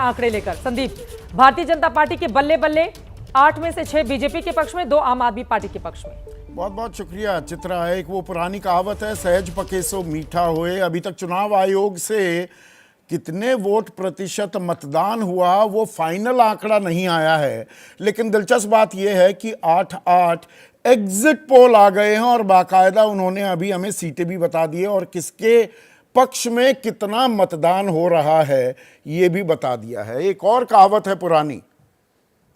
आंकड़े लेकर संदीप, भारतीय जनता पार्टी के बल्ले बल्ले 8 में से 6 बीजेपी के पक्ष में, 2 आम आदमी पार्टी के पक्ष में। बहुत बहुत शुक्रिया चित्रा। एक वो पुरानी कहावत है, सहज पके सो मीठा होए। अभी तक चुनाव आयोग से कितने वोट प्रतिशत मतदान हुआ वो फाइनल आंकड़ा नहीं आया है, लेकिन दिलचस्प बात यह है कि 8-8 एग्जिट पोल आ गए हैं और बाकायदा उन्होंने अभी हमें सीटें भी बता दी है और किसके पक्ष में कितना मतदान हो रहा है ये भी बता दिया है। एक और कहावत है पुरानी,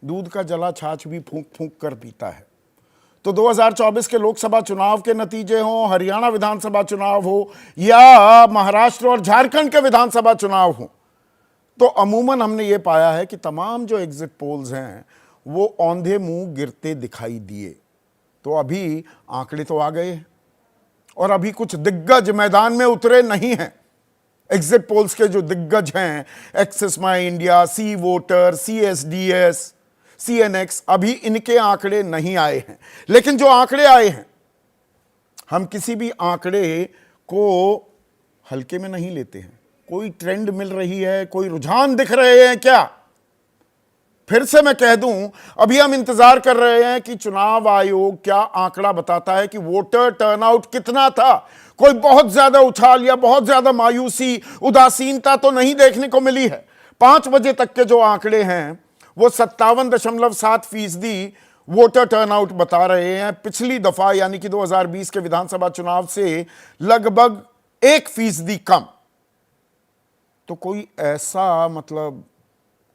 दूध का जला छाछ भी फूंक फूंक कर पीता है। तो 2024 के लोकसभा चुनाव के नतीजे हों, हरियाणा विधानसभा चुनाव हो या महाराष्ट्र और झारखंड के विधानसभा चुनाव हो, तो अमूमन हमने ये पाया है कि तमाम जो एग्जिट पोल्स हैं वो औंधे मुंह गिरते दिखाई दिए। तो अभी आंकड़े तो आ गए हैं और अभी कुछ दिग्गज मैदान में उतरे नहीं हैं। एग्जिट पोल्स के जो दिग्गज हैं, Axis My India, C Voter, CSDS, CNX, अभी इनके आंकड़े नहीं आए हैं। लेकिन जो आंकड़े आए हैं, हम किसी भी आंकड़े को हल्के में नहीं लेते हैं। कोई ट्रेंड मिल रही है, कोई रुझान दिख रहे हैं क्या? फिर से मैं कह दूं, अभी हम इंतजार कर रहे हैं कि चुनाव आयोग क्या आंकड़ा बताता है कि वोटर टर्नआउट कितना था। कोई बहुत ज्यादा उछाल या बहुत ज्यादा मायूसी, उदासीनता तो नहीं देखने को मिली है। 5 बजे तक के जो आंकड़े हैं वो 57.7% वोटर टर्नआउट बता रहे हैं। पिछली दफा यानी कि 2020 के विधानसभा चुनाव से लगभग 1% कम। तो कोई ऐसा मतलब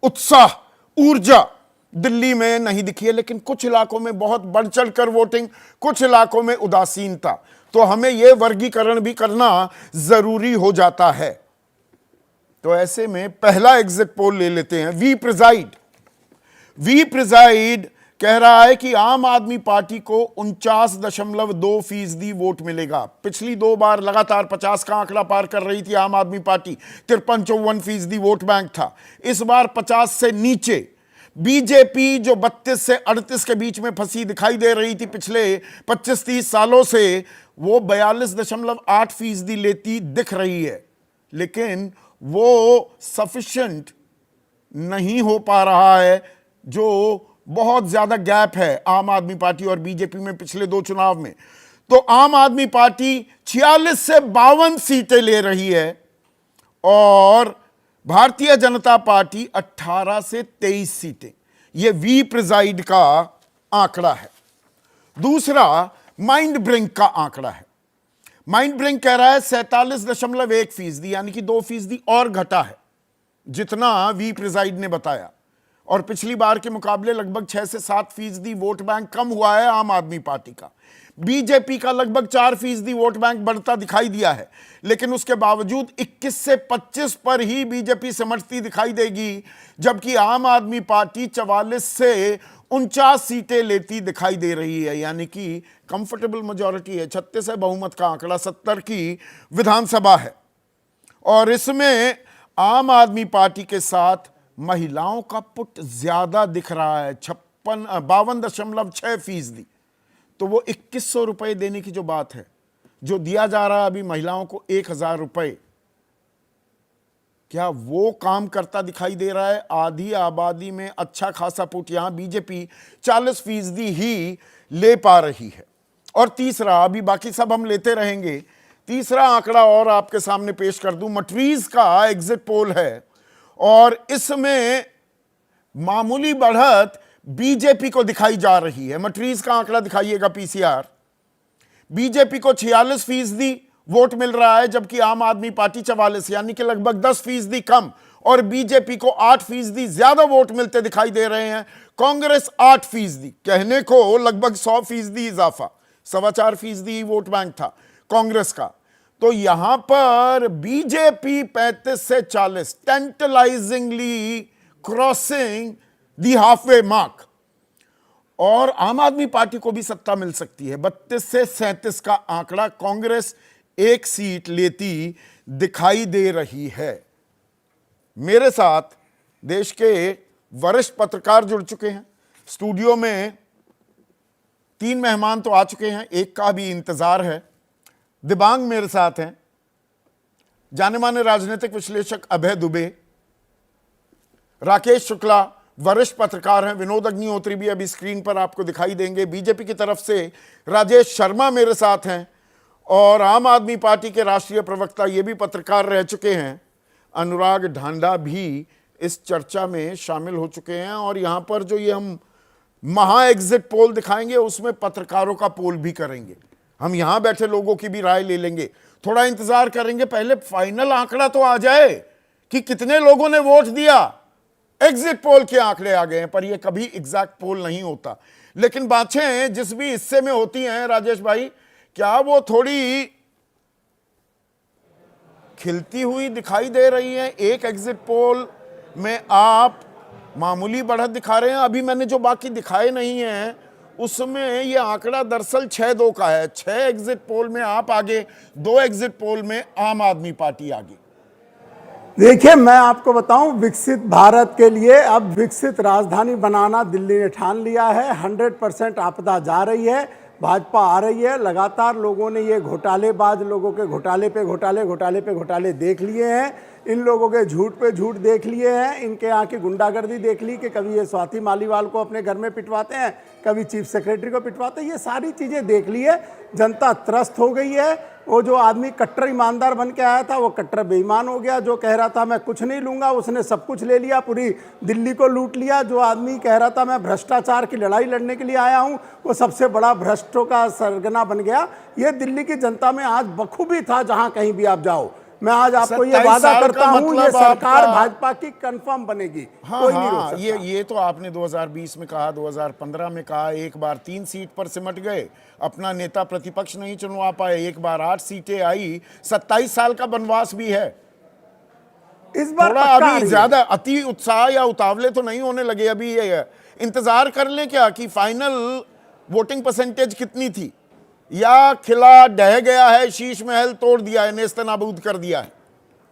उत्साह, ऊर्जा दिल्ली में नहीं दिखी है, लेकिन कुछ इलाकों में बहुत बढ़ चढ़कर वोटिंग, कुछ इलाकों में उदासीनता। तो हमें यह वर्गीकरण भी करना जरूरी हो जाता है। तो ऐसे में पहला एग्जिट पोल ले लेते हैं। वी प्रिजाइड कह रहा है कि आम आदमी पार्टी को 49.2% वोट मिलेगा। पिछली 2 बार लगातार 50 का आंकड़ा पार कर रही थी आम आदमी पार्टी, 53-54% वोट बैंक था। इस बार 50 से नीचे। बीजेपी जो 32 से 38 के बीच में फंसी दिखाई दे रही थी पिछले 25-30 सालों से, वो 42.8% लेती दिख रही है। लेकिन वो सफिशिएंट नहीं हो पा रहा है। जो बहुत ज्यादा गैप है आम आदमी पार्टी और बीजेपी में पिछले 2 चुनाव में। तो आम आदमी पार्टी 46 से 52 सीटें ले रही है और भारतीय जनता पार्टी 18 से 23 सीटें। यह वी प्रिजाइड का आंकड़ा है। दूसरा माइंड ब्रिंक का आंकड़ा है। माइंड ब्रिंक कह रहा है 47.1% यानी कि 2% और घटा है जितना वी प्रिजाइड ने बताया। और पिछली बार के मुकाबले लगभग 6 से 7% वोट बैंक कम हुआ है आम आदमी पार्टी का। बीजेपी का लगभग 4% वोट बैंक बढ़ता दिखाई दिया है, लेकिन उसके बावजूद 21 से 25 पर ही बीजेपी सिमटती दिखाई देगी, जबकि आम आदमी पार्टी 44 से 49 सीटें लेती दिखाई दे रही है। यानी कि कंफर्टेबल मेजॉरिटी है। 36 है बहुमत का आंकड़ा, 70 की विधानसभा है। और इसमें आम आदमी पार्टी के साथ महिलाओं का पुट ज्यादा दिख रहा है, 52.6%। तो वो 2100 रुपए देने की जो बात है, जो दिया जा रहा है अभी महिलाओं को 1000 रुपए, क्या वो काम करता दिखाई दे रहा है? आधी आबादी में अच्छा खासा पुट यहां बीजेपी 40% ही ले पा रही है। और तीसरा, अभी बाकी सब हम लेते रहेंगे, तीसरा आंकड़ा और आपके सामने पेश कर दूं। मट्रीज का एग्जिट पोल है और इसमें मामूली बढ़त बीजेपी को दिखाई जा रही है। मट्रीज का आंकड़ा दिखाइएगा PCR। बीजेपी को 46% वोट मिल रहा है, जबकि आम आदमी पार्टी 44, यानी कि लगभग 10% कम। और बीजेपी को 8% ज्यादा वोट मिलते दिखाई दे रहे हैं। कांग्रेस 8%, कहने को लगभग 100% इजाफा, 4.25% वोट बैंक था कांग्रेस का। तो यहां पर बीजेपी 35 से 40, टेंटलाइजिंगली क्रॉसिंग दी हाफवे मार्क। और आम आदमी पार्टी को भी सत्ता मिल सकती है। 32 से 37 का आंकड़ा, कांग्रेस 1 सीट लेती दिखाई दे रही है। मेरे साथ देश के वरिष्ठ पत्रकार जुड़ चुके हैं। स्टूडियो में 3 मेहमान तो आ चुके हैं, एक का भी इंतजार है। दिबांग मेरे साथ हैं, जाने माने राजनीतिक विश्लेषक अभय दुबे, राकेश शुक्ला वरिष्ठ पत्रकार हैं, विनोद अग्निहोत्री भी अभी स्क्रीन पर आपको दिखाई देंगे, बीजेपी की तरफ से राजेश शर्मा मेरे साथ हैं, और आम आदमी पार्टी के राष्ट्रीय प्रवक्ता ये भी पत्रकार रह चुके हैं, अनुराग ढांडा भी इस चर्चा में शामिल हो चुके हैं। और यहां पर जो ये हम महा एग्जिट पोल दिखाएंगे उसमें पत्रकारों का पोल भी करेंगे, हम यहां बैठे लोगों की भी राय ले लेंगे। थोड़ा इंतजार करेंगे, पहले फाइनल आंकड़ा तो आ जाए कि कितने लोगों ने वोट दिया। एग्जिट पोल के आंकड़े आ गए हैं, पर ये कभी एग्जैक्ट पोल नहीं होता। लेकिन बातें जिस भी हिस्से में होती हैं राजेश भाई, क्या वो थोड़ी खिलती हुई दिखाई दे रही है? एक एग्जिट पोल में आप मामूली बढ़त दिखा रहे हैं, अभी मैंने जो बाकी दिखाए नहीं हैं उसमें ये आंकड़ा दरअसल 6-2 का है। 6 एग्जिट पोल में आप आगे, 2 एग्जिट पोल में आम आदमी पार्टी आगे। देखिए, मैं आपको बताऊं, विकसित भारत के लिए अब विकसित राजधानी बनाना दिल्ली ने ठान लिया है। 100% आपदा जा रही है, भाजपा आ रही है। लगातार लोगों ने ये घोटालेबाज लोगों के घोटाले पे घोटाले देख लिए हैं, इन लोगों के झूठ पे झूठ देख लिए हैं, इनके यहाँ की गुंडागर्दी देख ली कि कभी ये स्वाति मालीवाल को अपने घर में पिटवाते हैं, कभी चीफ सेक्रेटरी को पिटवाते हैं। ये सारी चीज़ें देख ली है, जनता त्रस्त हो गई है। वो जो आदमी कट्टर ईमानदार बन के आया था वो कट्टर बेईमान हो गया। जो कह रहा था मैं कुछ नहीं लूँगा, उसने सब कुछ ले लिया, पूरी दिल्ली को लूट लिया। जो आदमी कह रहा था मैं भ्रष्टाचार की लड़ाई लड़ने के लिए आया हूँ, वो सबसे बड़ा भ्रष्टों का सरगना बन गया। ये दिल्ली की जनता में आज बखूबी था, जहाँ कहीं भी आप जाओ। मैं आज आपको ये वादा करता हूं, ये सरकार भाजपा की कंफर्म बनेगी। कोई नहीं रोक सकता। ये तो आपने 2020 में कहा, 2015 में कहा, एक बार 3 सीट पर सिमट गए, अपना नेता प्रतिपक्ष नहीं चुनवा पाए, एक बार 8 सीटें आई, 27 साल का वनवास भी है। इस बार थोड़ा अभी ज्यादा अति उत्साह या उतावले तो नहीं होने लगे? अभी ये इंतजार कर ले क्या कि फाइनल वोटिंग परसेंटेज कितनी थी, या खिला ढह गया है, शीश महल तोड़ दिया है, नेस्तनाबूद कर दिया है?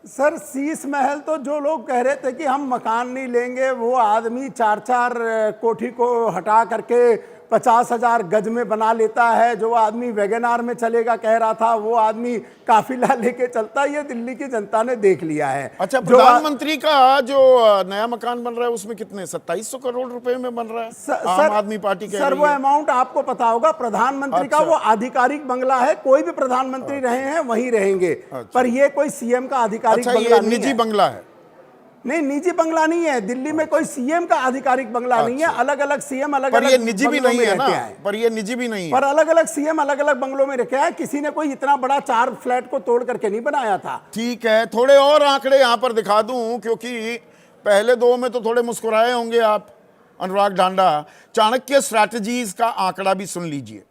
सर, शीश महल तो जो लोग कह रहे थे कि हम मकान नहीं लेंगे, वो आदमी 4-4 कोठी को हटा करके 50,000 गज में बना लेता है। जो आदमी वैगनार में चलेगा कह रहा था, वो आदमी काफिला लेके चलता है। ये दिल्ली की जनता ने देख लिया है। अच्छा, प्रधानमंत्री का जो नया मकान बन रहा है उसमें कितने 2700 करोड़ रुपए में बन रहा है? आम आदमी पार्टी के सर, वो अमाउंट आपको पता होगा। प्रधानमंत्री का वो आधिकारिक बंगला है, कोई भी प्रधानमंत्री रहे हैं वहीं रहेंगे। पर ये कोई सीएम का आधिकारिक बंगला नहीं है। निजी बंगला है? नहीं, निजी बंगला नहीं है। दिल्ली में कोई सीएम का आधिकारिक बंगला नहीं है। अलग अलग सीएम अलग अलग, पर ये निजी भी नहीं है ना, पर ये निजी भी नहीं है। पर अलग अलग सीएम अलग अलग बंगलों में रखे हैं। किसी ने कोई इतना बड़ा 4 फ्लैट को तोड़ करके नहीं बनाया था। ठीक है, थोड़े और आंकड़े यहां पर दिखा दूं, क्योंकि पहले 2 में तो थोड़े मुस्कुराए होंगे आप। अनुराग ढांडा, चाणक्य स्ट्रैटेजीज का आंकड़ा भी सुन लीजिए।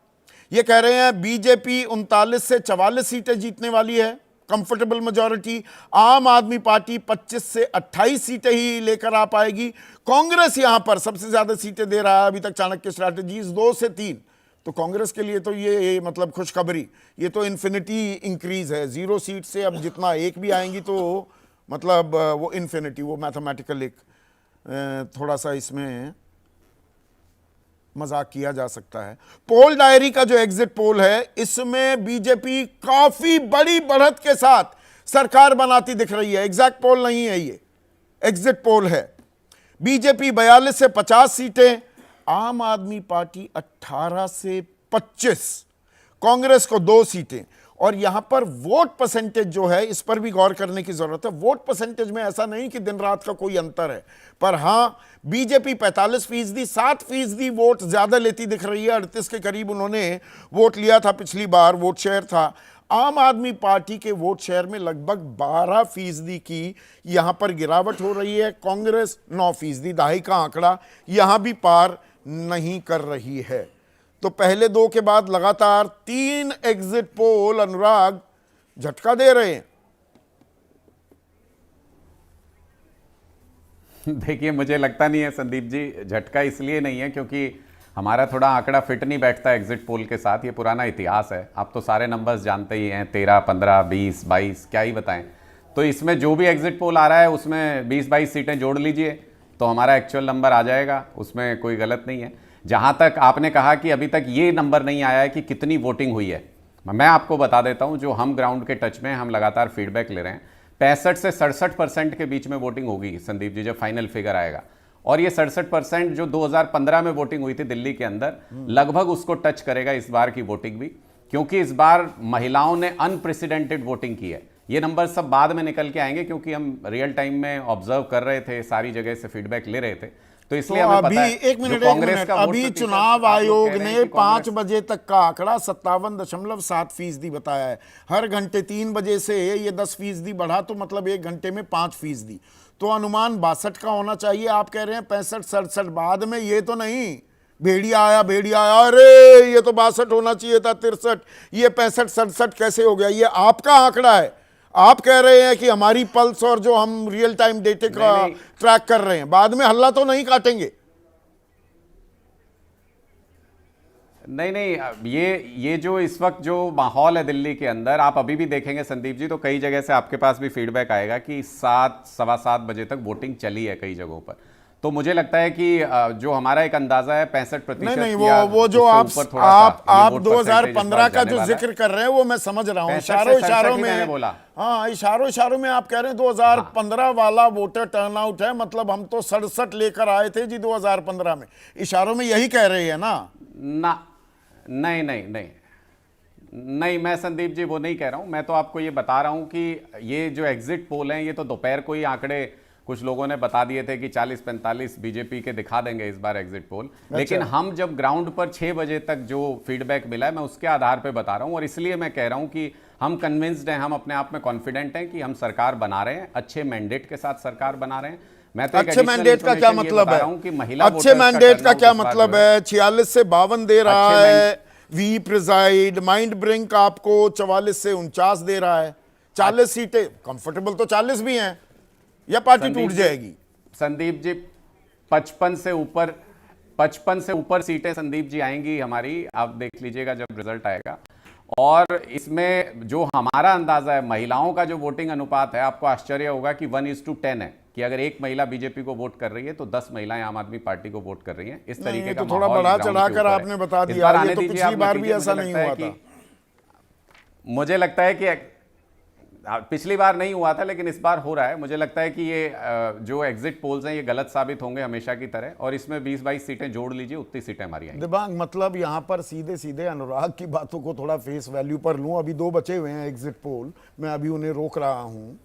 ये कह रहे हैं बीजेपी 39 से 44 सीटें जीतने वाली है, कंफर्टेबल मेजॉरिटी। आम आदमी पार्टी 25 से 28 सीटें ही लेकर आ पाएगी। कांग्रेस यहां पर सबसे ज्यादा सीटें दे रहा है अभी तक चाणक्य स्ट्रैटेजीज, 2 से 3। तो कांग्रेस के लिए तो ये मतलब खुशखबरी, ये तो इन्फिनिटी इंक्रीज है। 0 सीट से अब जितना एक भी आएंगी तो मतलब वो इन्फिनिटी, वो मैथमेटिकल एक थोड़ा सा इसमें मजाक किया जा सकता है। पोल डायरी का जो एग्जिट पोल है, इसमें बीजेपी काफी बड़ी बढ़त के साथ सरकार बनाती दिख रही है। एग्जैक्ट पोल नहीं है, ये एग्जिट पोल है। बीजेपी 42 से 50 सीटें, आम आदमी पार्टी 18 से 25, कांग्रेस को 2 सीटें। और यहां पर वोट परसेंटेज जो है, इस पर भी गौर करने की जरूरत है। वोट परसेंटेज में ऐसा नहीं कि दिन रात का कोई अंतर है, पर हां, बीजेपी 45%, 7% वोट ज्यादा लेती दिख रही है। 38 के करीब उन्होंने वोट लिया था पिछली बार, वोट शेयर था। आम आदमी पार्टी के वोट शेयर में लगभग 12% की यहां पर गिरावट हो रही है। कांग्रेस 9%, दहाई का आंकड़ा, यहां भी पार नहीं कर रही है। तो पहले 2 के बाद लगातार 3 एग्जिट पोल अनुराग झटका दे रहे हैं। देखिए, मुझे लगता नहीं है संदीप जी, झटका इसलिए नहीं है क्योंकि हमारा थोड़ा आंकड़ा फिट नहीं बैठता एग्जिट पोल के साथ। ये पुराना इतिहास है, आप तो सारे नंबर्स जानते ही हैं, 13, 15, 20, 22, क्या ही बताएं। तो इसमें जो भी एग्जिट पोल आ रहा है उसमें 20-22 सीटें जोड़ लीजिए तो हमारा एक्चुअल नंबर आ जाएगा, उसमें कोई गलत नहीं है। जहां तक आपने कहा कि अभी तक ये नंबर नहीं आया है कि कितनी वोटिंग हुई है, मैं आपको बता देता हूं, जो हम ग्राउंड के टच में हम लगातार फीडबैक ले रहे हैं। 65 से 67% के बीच में वोटिंग होगी संदीप जी, जब फाइनल फिगर आएगा। और ये 67% जो 2015 में वोटिंग हुई थी दिल्ली के अंदर, लगभग उसको टच करेगा इस बार की वोटिंग भी, क्योंकि इस बार महिलाओं ने अनप्रेसिडेंटेड वोटिंग की है। ये नंबर सब बाद में निकल के आएंगे, क्योंकि हम रियल टाइम में ऑब्जर्व कर रहे थे, सारी जगह से फीडबैक ले रहे थे, तो इसलिए हमें पता है। एक मिनट, अभी चुनाव आयोग ने 5 बजे तक का आंकड़ा 57.7% बताया है। हर घंटे 3 बजे से ये 10% बढ़ा, तो मतलब 1 घंटे में 5%। तो अनुमान 62 का होना चाहिए। आप कह रहे हैं 65-67, बाद में ये तो नहीं भेड़िया आया, अरे ये तो 62 होना चाहिए था, 63, ये 65-67 कैसे हो गया? ये आपका आंकड़ा है। आप कह रहे हैं कि हमारी पल्स और जो हम रियल टाइम डेटे का ट्रैक कर रहे हैं, बाद में हल्ला तो नहीं काटेंगे? नहीं, ये जो इस वक्त जो माहौल है दिल्ली के अंदर, आप अभी भी देखेंगे संदीप जी, तो कई जगह से आपके पास भी फीडबैक आएगा कि 7, सवा 7 बजे तक वोटिंग चली है कई जगहों पर। तो मुझे लगता है कि जो हमारा एक अंदाजा है 65%। नहीं, वो जो आप 2015 का जो जिक्र कर रहे हैं वो मैं समझ रहा हूँ, इशारों में बोला। हाँ, इशारों में आप कह रहे हैं 2015 वाला वोटर टर्नआउट है, मतलब हम तो 67 लेकर आए थे जी 2015 में। इशारों में यही कह रहे हैं ना? नहीं, मैं संदीप जी वो नहीं कह रहा हूं। मैं तो आपको ये बता रहा हूं कि ये जो एग्जिट पोल हैं, ये तो दोपहर को ही आंकड़े कुछ लोगों ने बता दिए थे कि 40-45 बीजेपी के दिखा देंगे इस बार एग्जिट पोल। लेकिन हम जब ग्राउंड पर 6 बजे तक जो फीडबैक मिला है, मैं उसके आधार पे बता रहा हूं। और इसलिए मैं कह रहा हूं कि हम कन्विंस्ड हैं, हम अपने आप में कॉन्फिडेंट हैं कि हम सरकार बना रहे हैं, अच्छे मैंडेट के साथ सरकार बना रहे हैं। मैं तो अच्छे मैंडेट का क्या मतलब है? अच्छे मैंडेट का क्या मतलब है? 46 से 52 दे रहा है वी प्रिजाइड, माइंड ब्रिंक आपको 44 से 49 दे रहा है। 40 सीटें कंफर्टेबल तो 40 भी हैं, या पार्टी टूट जाएगी? संदीप जी 55 से ऊपर सीटें संदीप जी आएंगी हमारी, आप देख लीजिएगा जब रिजल्ट आएगा। और इसमें जो हमारा अंदाजा है, महिलाओं का जो वोटिंग अनुपात है, आपको आश्चर्य होगा कि 1:10 है, कि अगर एक महिला बीजेपी को वोट कर रही है तो 10 महिलाएं आम आदमी पार्टी को वोट कर रही हैं। इस तरीके का तो थोड़ा बढ़ा चढ़ाकर आपने बता दिया, ये तो पिछली बार भी ऐसा नहीं हुआ था। मुझे लगता है कि पिछली बार नहीं हुआ था, लेकिन इस बार हो रहा है। मुझे लगता है कि ये जो एग्जिट पोल्स हैं ये गलत साबित होंगे हमेशा की तरह, और इसमें 20-22 सीटें जोड़ लीजिए, उतनी सीटें हमारी आएंगी। दिबांग, मतलब यहाँ पर सीधे सीधे अनुराग की बातों को थोड़ा फेस वैल्यू पर लूँ। अभी 2 बचे हुए हैं एग्जिट पोल, मैं अभी उन्हें रोक रहा हूँ।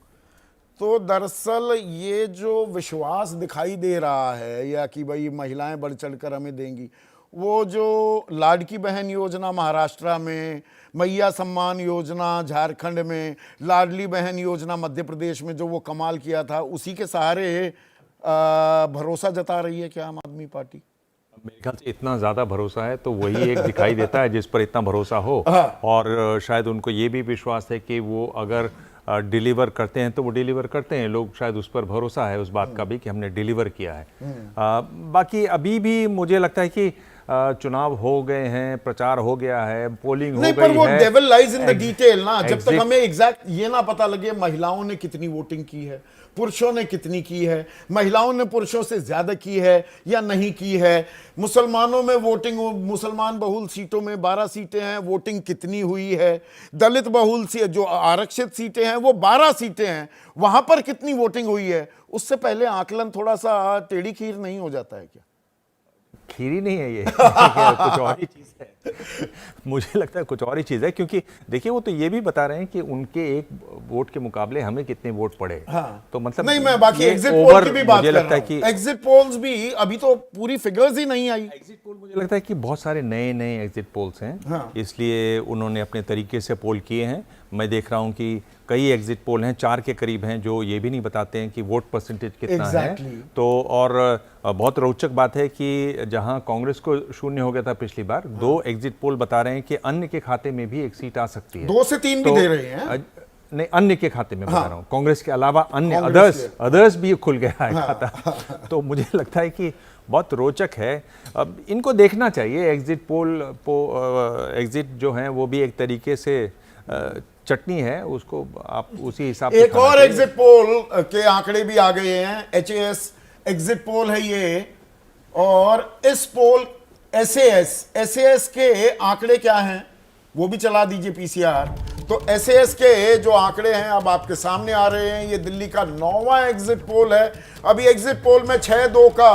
तो दरअसल ये जो विश्वास दिखाई दे रहा है, या कि भाई महिलाएं बढ़ चढ़कर हमें देंगी, वो जो लाडकी बहन योजना महाराष्ट्र में, मैया सम्मान योजना झारखंड में, लाडली बहन योजना मध्य प्रदेश में जो वो कमाल किया था, उसी के सहारे भरोसा जता रही है क्या आम आदमी पार्टी? मेरे ख्याल से इतना ज़्यादा भरोसा है तो वही एक दिखाई देता है जिस पर इतना भरोसा हो। और शायद उनको ये भी विश्वास है कि वो अगर डिलीवर करते हैं तो वो डिलीवर करते हैं। लोग शायद उस पर भरोसा है, उस बात का भी कि हमने डिलीवर किया है। बाकी अभी भी मुझे लगता है कि चुनाव हो गए हैं, प्रचार हो गया है, पोलिंग हो गई है। पर वो devil lies in the detail ना। जब तक हमें एग्जैक्ट ये ना पता लगे महिलाओं ने कितनी वोटिंग की है, पुरुषों ने कितनी की है, महिलाओं ने पुरुषों से ज्यादा की है या नहीं की है, मुसलमानों में वोटिंग, मुसलमान बहुल सीटों में 12 सीटें हैं, वोटिंग कितनी हुई है, दलित बहुल जो आरक्षित सीटें हैं वो 12 सीटें हैं, वहां पर कितनी वोटिंग हुई है, उससे पहले आकलन थोड़ा सा टेढ़ी खीर नहीं हो जाता है क्या? खीरी नहीं है ये कुछ और ही चीज़ है। मुझे लगता है कुछ और ही चीज़ है, क्योंकि देखिए वो तो ये भी बता रहे हैं कि उनके एक वोट के मुकाबले हमें कितने वोट पड़े। हाँ। तो मतलब नहीं, मैं बाकी एग्जिट पोल की भी बात कर रहा हूं। एग्जिट पोल्स भी अभी तो पूरी फिगर्स ही नहीं आई। एग्जिट पोल मुझे लगता है कि बहुत सारे नए एग्जिट पोल्स हैं। हाँ। इसलिए उन्होंने अपने तरीके से पोल किए हैं। मैं देख रहा हूं कि कई एग्जिट पोल हैं, 4 के करीब हैं, जो ये भी नहीं बताते हैं कि वोट परसेंटेज कितना है। तो और बहुत रोचक बात है कि जहां कांग्रेस को 0 हो गया था पिछली बार, 2 एग्जिट पोल बता रहे हैं कि अन्य के खाते में भी 1 सीट आ सकती है। 2 से 3 भी दे रहे हैं। नहीं, अन्य के खाते में बता रहा हूँ, कांग्रेस के अलावा अन्य अदर्स भी खुल गया है खाता। तो मुझे लगता है कि बहुत रोचक है। अब इनको देखना चाहिए। एग्जिट पोल एग्जिट जो हैं वो भी एक तरीके से चटनी है, उसको आप उसी हिसाब से। एक और एग्जिट पोल के आंकड़े भी आ गए हैं, HAS एग्जिट पोल है ये, और इस पोल SAS के आंकड़े क्या हैं वो भी चला दीजिए PCR। तो एसएएस के जो आंकड़े हैं अब आपके सामने आ रहे हैं। ये दिल्ली का 9वां एग्जिट पोल है। अभी एग्जिट पोल में 6-2 का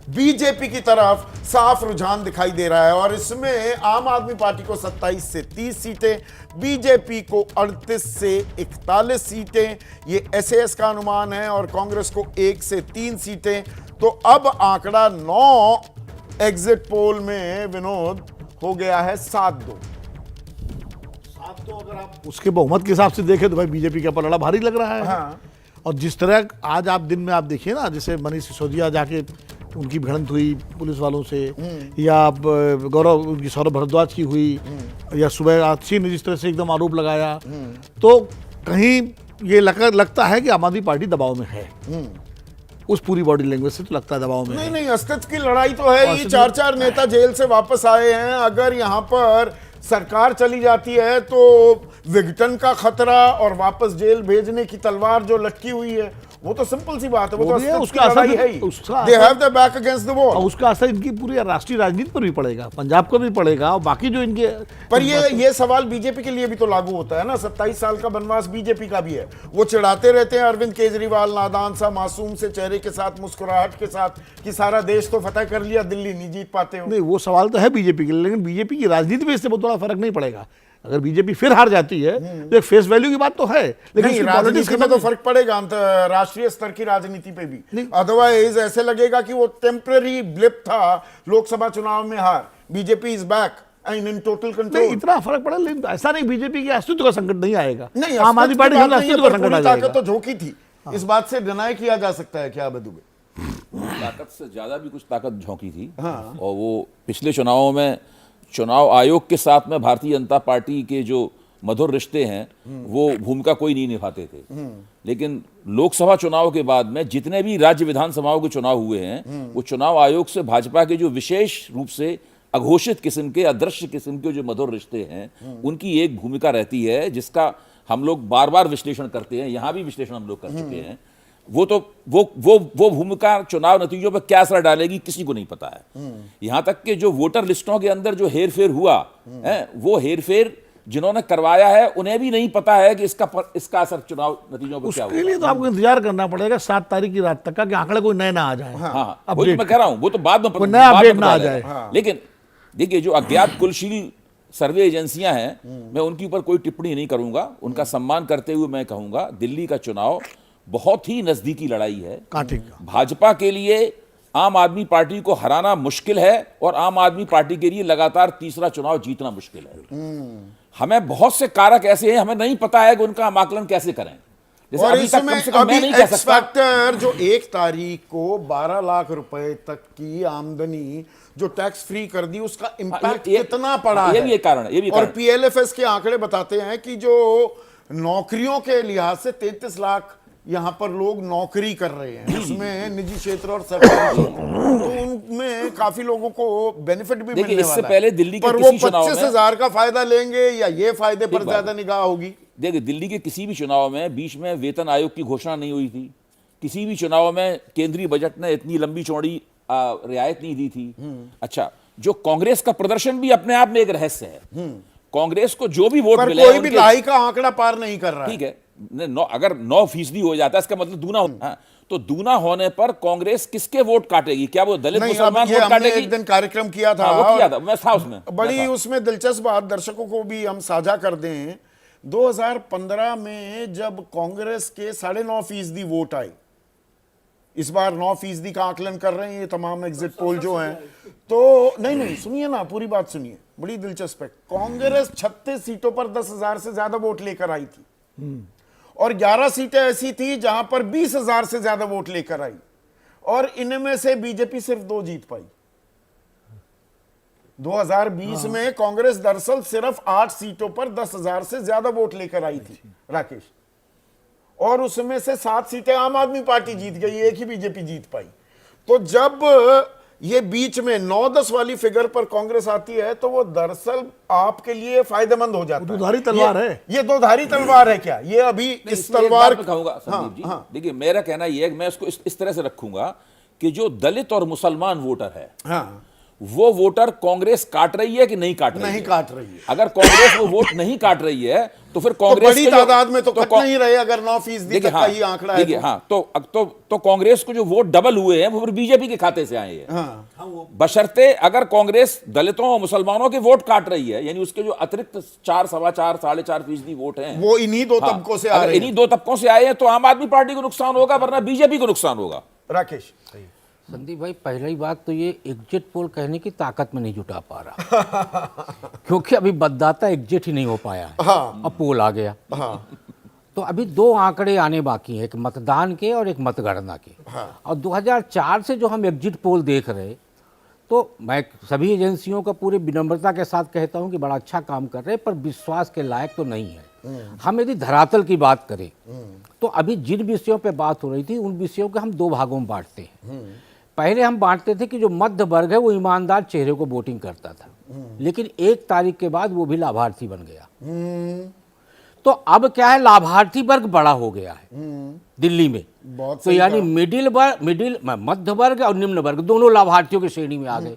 बीजेपी की तरफ साफ रुझान दिखाई दे रहा है और इसमें आम आदमी पार्टी को 27 से 30 सीटें, बीजेपी को 38 से 41 सीटें, ये एसएएस का अनुमान है, और कांग्रेस को 1 से 3 सीटें। तो अब आंकड़ा 9 एग्जिट पोल में विनोद हो गया है 7-2। तो अगर आप उसके बहुमत के हिसाब से देखें तो भाई बीजेपी का पलड़ा भारी लग रहा है। हाँ। और जिस तरह आज आप दिन में आप देखिए ना, जैसे मनीष सिसोदिया जाके उनकी भिड़ंत हुई पुलिस वालों से, या गौरव उनकी सौरभ भारद्वाज की हुई, या सुबह आशी ने जिस तरह से एकदम आरोप लगाया, तो कहीं ये लगता है कि आम आदमी पार्टी दबाव में है। उस पूरी बॉडी लैंग्वेज से तो लगता है दबाव में नहीं है। नहीं, अस्तित्व की लड़ाई तो है ही। 4-4 नेता जेल से वापस आए हैं। अगर यहां पर सरकार चली जाती है तो विघटन का खतरा और वापस जेल भेजने की तलवार जो लटकी हुई है, वो तो सिंपल सी बात है। वो तो अस्तित्व उसका की असर लड़ाई है ही। उसका They have their back against the wall। और उसका असर इनकी पूरी राष्ट्रीय राजनीति पर भी पड़ेगा, पंजाब को भी पड़ेगा, और बाकी जो इनके पर ये सवाल बीजेपी के लिए भी तो लागू होता है ना। 27 साल का बनवास बीजेपी का भी है। वो चिढ़ाते रहते हैं अरविंद केजरीवाल नादान सा मासूम से चेहरे के साथ, मुस्कुराहट के साथ, कि सारा देश तो फतह कर लिया, दिल्ली नहीं जीत पाते हो। नहीं, वो सवाल तो है बीजेपी के लिए, लेकिन बीजेपी की राजनीति में इससे बहुत बड़ा फर्क नहीं पड़ेगा। अगर बीजेपी फिर हार जाती है तो एक फेस वैल्यू की बात तो है, लेकिन नहीं, राजनीति में तो फर्क पड़ेगा, अंतरराष्ट्रीय स्तर की राजनीति पे भी। अदरवाइज ऐसे लगेगा कि वो टेम्पररी ब्लिप था लोकसभा चुनाव में हार। BJP is back and in total control. इतना फर्क पड़ा, लेकिन ऐसा नहीं बीजेपी के अस्तित्व का संकट नहीं आएगा। नहीं, आम आदमी पार्टी के अस्तित्व का संकट आ जाएगा। तो झोंकी थी, इस बात से डिनाई किया जा सकता है क्या बदुबे? ताकत से ज्यादा भी कुछ ताकत झोंकी थी। और वो पिछले चुनावों में चुनाव आयोग के साथ में भारतीय जनता पार्टी के जो मधुर रिश्ते हैं वो भूमिका कोई नहीं निभाते थे। लेकिन लोकसभा चुनाव के बाद में जितने भी राज्य विधानसभाओं के चुनाव हुए हैं, वो चुनाव आयोग से भाजपा के जो विशेष रूप से अघोषित किस्म के, अदृश्य किस्म के जो मधुर रिश्ते हैं, उनकी एक भूमिका रहती है जिसका हम लोग बार बार विश्लेषण करते हैं। यहां भी विश्लेषण हम लोग कर चुके हैं। वो भूमिका चुनाव नतीजों पर क्या असर डालेगी किसी को नहीं पता है। यहां तक कि जो वोटर लिस्टों के अंदर जो हेरफेर हुआ है, वो हेरफेर जिन्होंने करवाया है उन्हें भी नहीं पता है कि इसका असर चुनाव नतीजों पर क्या होगा। उसके लिए तो आपको इंतजार करना पड़ेगा 7 तारीख की रात तक का, कि आंकड़े कोई नए ना आ जाए। हाँ, वो तो मैं कह रहा हूं, वो तो बाद में नया अपडेट ना आ जाए। लेकिन देखिए, जो अज्ञात कुलशील सर्वे एजेंसियां हैं, मैं उनके ऊपर कोई टिप्पणी नहीं करूंगा। उनका सम्मान करते हुए मैं कहूंगा, दिल्ली का चुनाव बहुत ही नजदीकी लड़ाई है। भाजपा के लिए आम आदमी पार्टी को हराना मुश्किल है और आम आदमी पार्टी के लिए लगातार तीसरा चुनाव जीतना मुश्किल है। हमें बहुत से कारक ऐसे हैं, हमें नहीं पता है कि उनका हम आकलन कैसे करें। जैसे और अभी तक कम से कम मैं नहीं कह एक्स सकता। फैक्टर जो 1 तारीख को 12 लाख रुपए तक की आमदनी जो टैक्स फ्री कर दी, उसका इंपैक्ट कितना पड़ा है, ये भी एक कारण है। ये भी और पीएलएफएस के आंकड़े बताते हैं कि जो नौकरियों के लिहाज से 33 लाख यहां पर लोग नौकरी कर रहे हैं, उसमें निजी क्षेत्र और सरकारी क्षेत्र, तो उनमें काफी लोगों को बेनिफिट भी मिलने इससे वाला पहले है। दिल्ली के पर वो किसी चुनाव में 25,000 का फायदा लेंगे या ये फायदे पर ज्यादा निगाह होगी? देखिए, दिल्ली के किसी भी चुनाव में बीच में वेतन आयोग की घोषणा नहीं हुई थी। किसी भी चुनाव में केंद्रीय बजट ने इतनी लंबी चौड़ी रियायत नहीं दी थी। अच्छा, जो कांग्रेस का प्रदर्शन भी अपने आप में एक रहस्य है। कांग्रेस को जो भी वोट मिले, कोई भी लाई का आंकड़ा पार नहीं कर रहा है। ठीक है, अगर 9% हो जाता है, इसका मतलब दूना होना। तो दूना होने पर कांग्रेस किसके वोट काटेगी? क्या वो दलित मुसलमान वोट काटेगी? एक दिन कार्यक्रम किया था, वो किया था, मैं था उसमें। बड़ी उसमें दिलचस्प बात दर्शकों को भी हम साझा कर दें। 2015 में जब कांग्रेस के 9.5% वोट आए, इस बार 9% का आकलन कर रहे हैं ये तमाम एग्जिट पोल जो हैं, तो नहीं सुनिए ना, पूरी बात सुनिए, बड़ी दिलचस्प है। कांग्रेस 36 सीटों पर 10,000 से ज्यादा वोट लेकर आई थी और 11 सीटें ऐसी थी जहां पर 20,000 से ज्यादा वोट लेकर आई, और इनमें से बीजेपी सिर्फ 2 जीत पाई। 2020 में कांग्रेस दरअसल सिर्फ 8 सीटों पर 10,000 से ज्यादा वोट लेकर आई थी राकेश, और उसमें से 7 सीटें आम आदमी पार्टी जीत गई, एक ही बीजेपी जीत पाई। तो जब ये बीच में 9-10 वाली फिगर पर कांग्रेस आती है तो वो दरअसल आपके लिए फायदेमंद हो जाता है। दोधारी तलवार है ये, दोधारी तलवार है क्या ये? अभी इस तलवार कहूंगा संदीप जी, देखिए मेरा कहना यह है कि मैं इसको इस तरह से रखूंगा कि जो दलित और मुसलमान वोटर है, वो वोटर कांग्रेस काट रही है कि नहीं काट रही नहीं है? काट रही है। अगर कांग्रेस वो वोट नहीं काट रही है तो फिर तो कांग्रेस बड़ी के जो- तादाद में तो कट का- नहीं रहे, अगर 9% देखिए तक का ही आंकड़ा है देखिए तो। हाँ, तो कांग्रेस को जो वोट डबल हुए हैं वो फिर बीजेपी के खाते से आए हैं। हाँ। बशर्ते अगर कांग्रेस दलितों और मुसलमानों के वोट काट रही है, यानी उसके जो अतिरिक्त 4, सवा 4, 4.5% वोट हैं, वो इन्हीं दो हाँ, तबकों से आ अगर रहे इन्हीं हैं। दो तबकों से आए हैं तो आम आदमी पार्टी को नुकसान होगा, वरना बीजेपी को नुकसान होगा। राकेश, संदीप भाई, पहली बात तो ये एग्जिट पोल कहने की ताकत में नहीं जुटा पा रहा क्योंकि अभी मतदाता एग्जिट ही नहीं हो पाया है। हाँ। अब पोल आ गया। तो अभी 2 आंकड़े आने बाकी हैं, एक मतदान के और एक मतगणना के। और 2004 से जो हम एग्जिट पोल देख रहे, तो मैं सभी एजेंसियों का पूरी विनम्रता के साथ कहता हूं कि बड़ा अच्छा काम कर रहे हैं, पर विश्वास के लायक तो नहीं है। हम यदि धरातल की बात करें तो अभी जिन विषयों पे बात हो रही थी उन विषयों को हम 2 भागों में बांटते हैं। पहले हम बांटते थे कि जो मध्य वर्ग है वो ईमानदार चेहरे को वोटिंग करता था, लेकिन 1 तारीख के बाद वो भी लाभार्थी बन गया। तो अब क्या है, लाभार्थी वर्ग बड़ा हो गया है दिल्ली में। बहुत तो सही यानी कहा। मध्य वर्ग और निम्न वर्ग दोनों लाभार्थियों की श्रेणी में आ गए।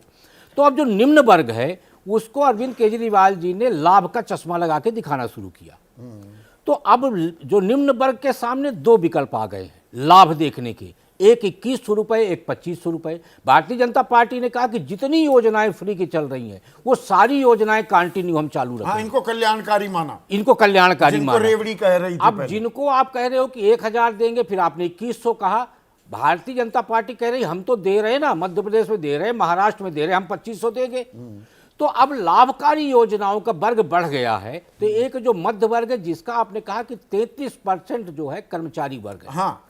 तो अब जो निम्न वर्ग है उसको अरविंद केजरीवाल जी ने लाभ का चश्मा लगा के दिखाना शुरू किया। तो अब जो निम्न वर्ग के सामने 2 विकल्प आ गए हैं लाभ देखने के, एक 2100 रुपये, एक 2500 रुपये। भारतीय जनता पार्टी ने कहा कि जितनी योजनाएं फ्री की चल रही हैं वो सारी योजनाएं कंटिन्यू हम चालू रखें। हाँ, इनको कल्याणकारी माना, इनको कल्याणकारी जिनको माना। रेवड़ी कह रही थी अब पहले। जिनको आप कह रहे हो कि 1000 देंगे, फिर आपने 2100 कहा। भारतीय जनता पार्टी कह रही हम तो दे रहे हैं ना, मध्य प्रदेश में दे रहे हैं, महाराष्ट्र में दे रहे हैं, हम 2500 देंगे। तो अब लाभकारी योजनाओं का वर्ग बढ़ गया है। तो एक जो मध्य वर्ग है जिसका आपने कहा कि 33% जो है कर्मचारी वर्ग है, हाँ,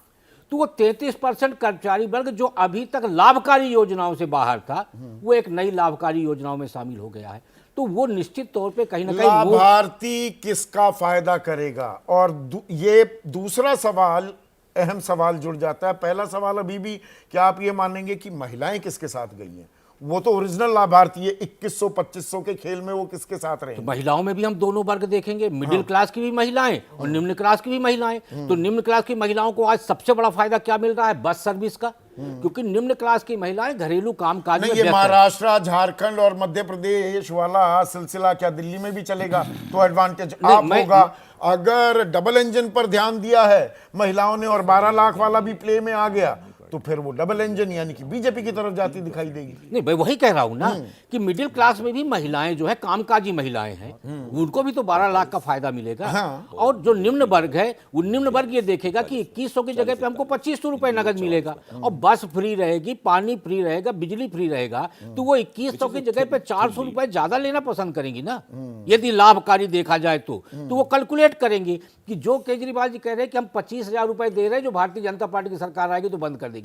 तो वो 33% कर्मचारी वर्ग जो अभी तक लाभकारी योजनाओं से बाहर था वो एक नई लाभकारी योजनाओं में शामिल हो गया है। तो वो निश्चित तौर पे कहीं ना कहीं लाभार्थी किसका फायदा करेगा? और ये दूसरा सवाल, अहम सवाल जुड़ जाता है। पहला सवाल अभी भी, क्या आप ये मानेंगे कि महिलाएं किसके साथ गई हैं? वो तो ओरिजिनल लाभार्थी है। 2100-2500 के खेल में वो किसके साथ रहे? तो महिलाओं में भी हम दोनों वर्ग देखेंगे, मिडिल क्लास की भी महिलाएं और निम्न क्लास की भी महिलाएं। तो निम्न क्लास की महिलाओं को आज सबसे बड़ा फायदा क्या मिल रहा है? बस सर्विस का। क्योंकि निम्न क्लास की महिलाएं घरेलू कामकाज में नहीं, ये व्यस्त हैं। महाराष्ट्र, झारखंड और मध्य प्रदेश वाला सिलसिला क्या दिल्ली में भी चलेगा? तो एडवांटेज नहीं, आप होगा। अगर डबल इंजन पर ध्यान दिया है महिलाओं ने और 12 लाख वाला भी प्ले में आ गया, तो फिर वो डबल इंजन यानी कि बीजेपी की तरफ जाती दिखाई देगी। नहीं, मैं वही कह रहा हूं ना कि मिडिल क्लास में भी महिलाएं जो है कामकाजी महिलाएं हैं, उनको भी तो 12 लाख का फायदा मिलेगा। हाँ। और जो निम्न वर्ग है वो निम्न वर्ग ये देखेगा कि 2100 की जगह पे हमको 2500 रुपए नगद मिलेगा और बस फ्री रहेगी, पानी फ्री रहेगा, बिजली फ्री रहेगा। तो वो 2100 की जगह पे 400 रुपए ज्यादा लेना पसंद करेंगी ना, यदि लाभकारी देखा जाए तो वो कैलकुलेट करेंगे कि जो केजरीवाल जी कह रहे हैं कि हम 25,000 रुपए दे रहे हैं, जो भारतीय जनता पार्टी की सरकार आएगी तो बंद कर देगी।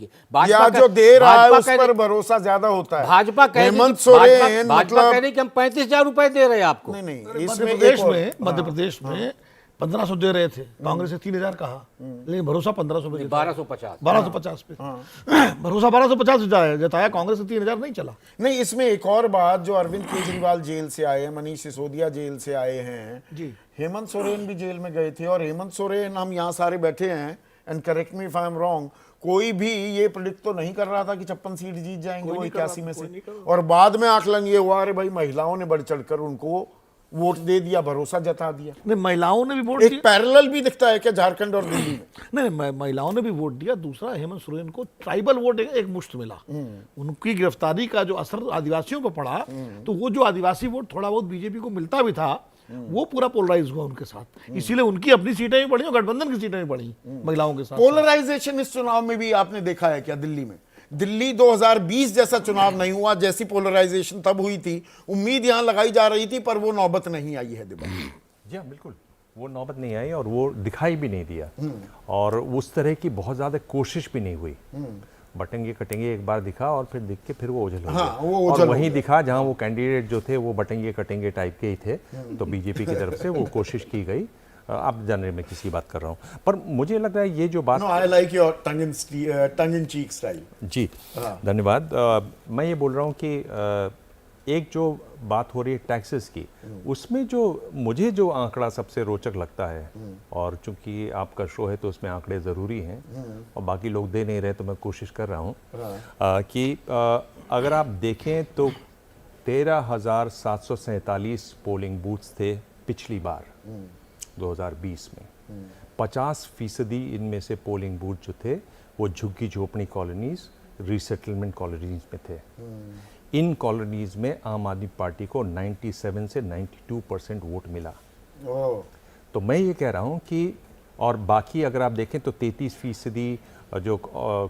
या जो दे रहा है उस पर भरोसा ज्यादा होता है। भाजपा कह रही हेमंत सोरेन भाजपा मतलब कह रही कि हम 35,000 रुपए दे रहे हैं आपको। नहीं, मध्य इसमें प्रदेश एक और- में मध्य प्रदेश में 1500 दे रहे थे, कांग्रेस ने 3000 कहा, लेकिन भरोसा 1500 पे जताया। 1250 1250 पे भरोसा 1250 जताया, कांग्रेस ने 3000 नहीं चला। नहीं, इसमें एक और बात, जो अरविंद केजरीवाल जेल से आए हैं, मनीष सिसोदिया जेल से आए हैं जी। हेमंत सोरेन भी जेल में गए थे। और हेमंत सोरेन, हम यहाँ सारे बैठे हैं, and correct me if I am wrong, कोई भी ये प्रिडिक्ट तो नहीं कर रहा था कि 56 सीट जीत जाएंगे वो 81 में से। और बाद में आकलन ये हुआ, अरे भाई महिलाओं ने बढ़ चढ़कर उनको वोट दे दिया, भरोसा जता दिया। नहीं, महिलाओं ने भी वोट एक दिया। पैरेलल भी दिखता है क्या झारखंड और दिल्ली में? नहीं, महिलाओं ने भी वोट दिया। दूसरा, हेमंत सोरेन को ट्राइबल वोट एक मुश्त मिला। उनकी गिरफ्तारी का जो असर आदिवासियों पर पड़ा, तो वो जो आदिवासी वोट थोड़ा बहुत बीजेपी को मिलता भी था, वो पूरा पोलराइज हुआ उनके साथ। इसीलिए उनकी अपनी सीटें भी बढ़ी और गठबंधन की सीटें भी बढ़ी महिलाओं के साथ। पोलराइजेशन इस चुनाव में भी आपने देखा है क्या दिल्ली में? दिल्ली 2020 जैसा चुनाव नहीं हुआ, जैसी पोलराइजेशन तब हुई थी, उम्मीद यहां लगाई जा रही थी, पर वो नौबत नहीं आई है दिल्ली। जी हाँ, बिल्कुल वो नौबत नहीं आई और वो दिखाई भी नहीं दिया और उस तरह की बहुत ज़्यादा कोशिश भी नहीं हुई। बटेंगे कटेंगे एक बार दिखा और फिर दिख के फिर वो ओझल हो गया। हाँ, वो और ओझल हो वहीं गया। दिखा जहाँ वो कैंडिडेट जो थे वो बटेंगे कटेंगे टाइप के ही थे, तो बीजेपी की तरफ से वो कोशिश की गई। आप जानने में किसी बात कर रहा हूँ, पर मुझे लग रहा है ये जो बात no, I like your tongue in cheek style. जी धन्यवाद। मैं ये बोल रहा हूँ कि एक जो बात हो रही है टैक्सेस की, उसमें जो मुझे जो आंकड़ा सबसे रोचक लगता है, और चूंकि आपका शो है तो उसमें आंकड़े ज़रूरी हैं और बाकी लोग दे नहीं रहे तो मैं कोशिश कर रहा हूँ कि अगर आप देखें तो 13,747 पोलिंग बूथ्स थे पिछली बार 2020 में। 50% इनमें से पोलिंग बूथ जो थे वो झुग्गी झोपड़ी कॉलोनीज, रीसेटलमेंट कॉलोनीज में थे। इन कॉलोनीज में आम आदमी पार्टी को 97 से 92% वोट मिला। तो मैं ये कह रहा हूँ कि और बाकी अगर आप देखें तो 33% जो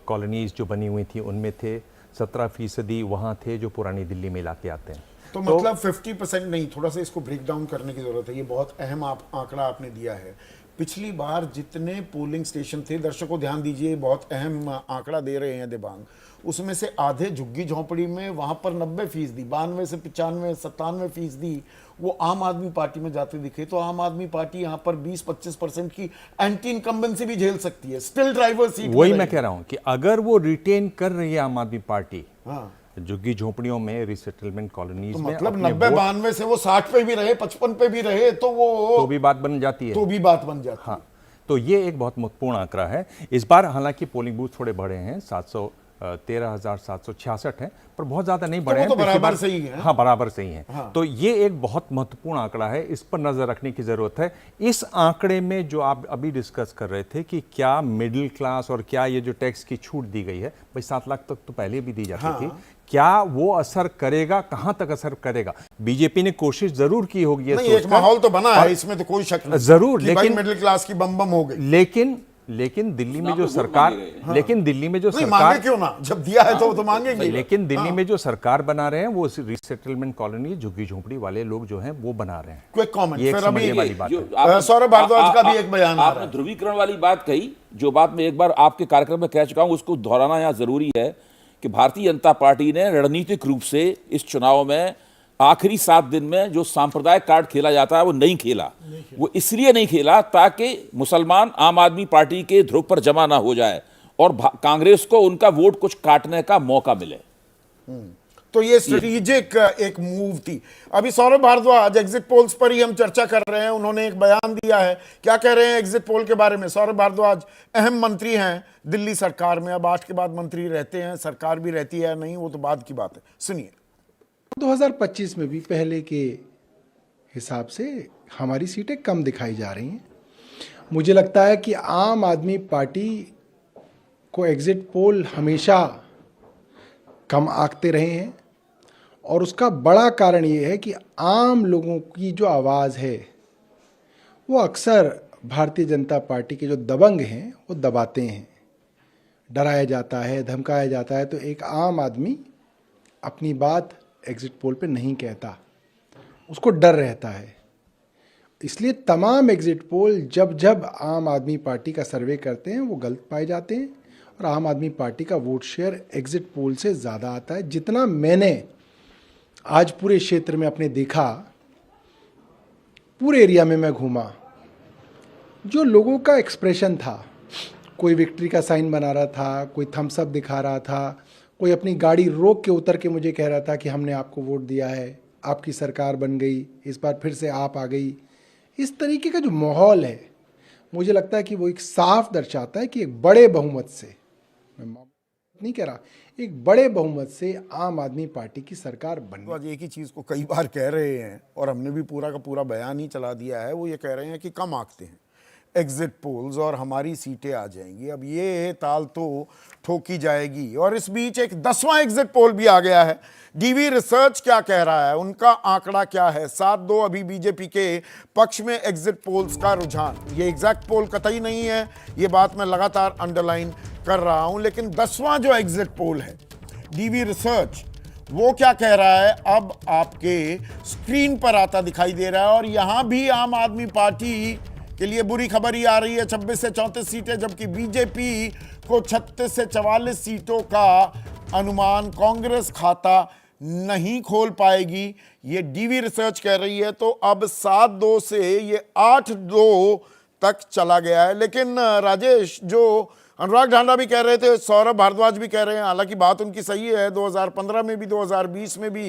कॉलोनीज जो बनी हुई थी उनमें थे, 17% वहाँ थे जो पुरानी दिल्ली में इलाके आते हैं। तो मतलब 50% नहीं, थोड़ा सा इसको ब्रेक डाउन करने की जरूरत है। ये बहुत अहम आंकड़ा आपने दिया है। पिछली बार जितने पोलिंग स्टेशन थे, दर्शकों ध्यान दीजिए, बहुत अहम आंकड़ा दे रहे हैं दिबांग, उसमें से आधे झुग्गी झोंपड़ी में, वहां पर 90%, 92 से 95, 97% वो आम आदमी पार्टी में जाते दिखे। तो आम आदमी पार्टी यहाँ पर 20-25% की एंटी इनकम्बेंसी भी झेल सकती है। स्टिल ड्राइवर सीट, वही मैं कह रहा हूँ कि अगर वो रिटेन कर रही है आम आदमी पार्टी हाँ, झुग्गी झोंपड़ियों में, रिसेटलमेंट कॉलोनीज तो में, मतलब अपने 90-92 से वो 60 पे भी रहे, 55 पे भी रहे, तो वो तो भी बात बन जाती है। तो भी बात बन जाती है। हाँ, तो ये एक बहुत महत्वपूर्ण आंकड़ा है। इस बार हालांकि पोलिंग बूथ थोड़े बढ़े हैं, 13,766 हैं, पर बहुत ज्यादा नहीं बढ़े वो हैं। तो पिछली बराबर बार सही है। हाँ, बराबर सही है। हाँ। तो ये एक बहुत महत्वपूर्ण आंकड़ा है, इस पर नजर रखने की जरूरत है। इस आंकड़े में जो आप अभी डिस्कस कर रहे थे कि क्या मिडिल क्लास और क्या ये जो टैक्स की छूट दी गई है, भाई 7 लाख तक तो पहले भी दी जाती थी, क्या वो असर करेगा, कहां तक असर करेगा? बीजेपी ने कोशिश जरूर की होगी, नहीं, एक माहौल तो बना है, इसमें तो कोई शक नहीं जरूर, कि भाई लेकिन मिडिल क्लास की बम बम हो गई। लेकिन दिल्ली में नाम जो तो वोट सरकार, मांगे गए। लेकिन दिल्ली में जो नहीं, मांगे सरकार, क्यों ना, जब दिया है तो वो तो मांगेंगे। लेकिन दिल्ली में जो सरकार बना रहे हैं वो रिसेटलमेंट कॉलोनी, झुग्गी झोंपड़ी वाले लोग जो हैं वो बना रहे हैं। क्विक कमेंट, ये एक फिर अभी समझने वाली बात जो है। आप- सौरभ भारद्वाज का भी एक बयान आ रहा आपने है। ध्रुवीकरण वाली बात कही, जो बात मैं एक बार आपके कार्यक्रम में कह चुका हूं, उसको दोहराना यहाँ जरूरी है कि भारतीय जनता पार्टी ने रणनीतिक रूप से इस चुनाव में आखिरी 7 दिन में जो सांप्रदायिक कार्ड खेला जाता है वो नहीं खेला। वो इसलिए नहीं खेला ताकि मुसलमान आम आदमी पार्टी के ध्रुव पर जमा ना हो जाए और कांग्रेस को उनका वोट कुछ काटने का मौका मिले। तो ये स्ट्रेटेजिक एक मूव थी। अभी सौरभ भारद्वाज, एग्जिट पोल्स पर ही हम चर्चा कर रहे हैं, उन्होंने एक बयान दिया है। क्या कह रहे हैं एग्जिट पोल के बारे में? सौरभ भारद्वाज अहम मंत्री हैं दिल्ली सरकार में, अब 8 के बाद मंत्री रहते हैं, सरकार भी रहती है या नहीं वो तो बाद की बात है। सुनिए। 2025 में भी पहले के हिसाब से हमारी सीटें कम दिखाई जा रही हैं। मुझे लगता है कि आम आदमी पार्टी को एग्जिट पोल हमेशा कम आंकते रहे हैं और उसका बड़ा कारण ये है कि आम लोगों की जो आवाज़ है वो अक्सर भारतीय जनता पार्टी के जो दबंग हैं वो दबाते हैं। डराया जाता है, धमकाया जाता है, तो एक आम आदमी अपनी बात एग्जिट पोल पे नहीं कहता, उसको डर रहता है। इसलिए तमाम एग्जिट पोल जब जब आम आदमी पार्टी का सर्वे करते हैं वो गलत पाए जाते हैं और आम आदमी पार्टी का वोट शेयर एग्जिट पोल से ज़्यादा आता है। जितना मैंने आज पूरे क्षेत्र में अपने देखा, पूरे एरिया में मैं घूमा, जो लोगों का एक्सप्रेशन था, कोई विक्ट्री का साइन बना रहा था, कोई थम्स अप दिखा रहा था, कोई अपनी गाड़ी रोक के उतर के मुझे कह रहा था कि हमने आपको वोट दिया है, आपकी सरकार बन गई, इस बार फिर से आप आ गई। इस तरीके का जो माहौल है, मुझे लगता है कि वो एक साफ दर्शाता है कि एक बड़े बहुमत से, मैं नहीं कह रहा, एक बड़े बहुमत से आम आदमी पार्टी की सरकार बन गई। तो आज एक ही चीज को कई बार कह रहे हैं और हमने भी पूरा का पूरा बयान ही चला दिया है। वो ये कह रहे हैं कि कम आंकते हैं एग्जिट पोल्स और हमारी सीटें आ जाएंगी। अब ये ताल तो ठोकी जाएगी। और इस बीच एक 10वां एग्जिट पोल भी आ गया है। डीवी रिसर्च क्या कह रहा है, उनका आंकड़ा क्या है? 7-2 अभी बीजेपी के पक्ष में एग्जिट पोल्स का रुझान। ये एग्जैक्ट पोल कतई नहीं है, ये बात मैं लगातार अंडरलाइन कर रहा हूं, लेकिन 10वां जो एग्जिट पोल है डीवी रिसर्च, वो क्या कह रहा है अब आपके स्क्रीन पर आता दिखाई दे रहा है। और यहां भी आम आदमी पार्टी के लिए बुरी खबर ही आ रही है, 26 से 34 सीटें, जबकि बीजेपी को 36 से 44 सीटों का अनुमान कांग्रेस खाता नहीं खोल पाएगी, ये डीवी रिसर्च कह रही है। तो अब 7-2 से ये 8-2 तक चला गया है। लेकिन राजेश, जो अनुराग ढांडा भी कह रहे थे, सौरभ भारद्वाज भी कह रहे हैं, हालांकि बात उनकी सही है, 2015 में भी 2020 में भी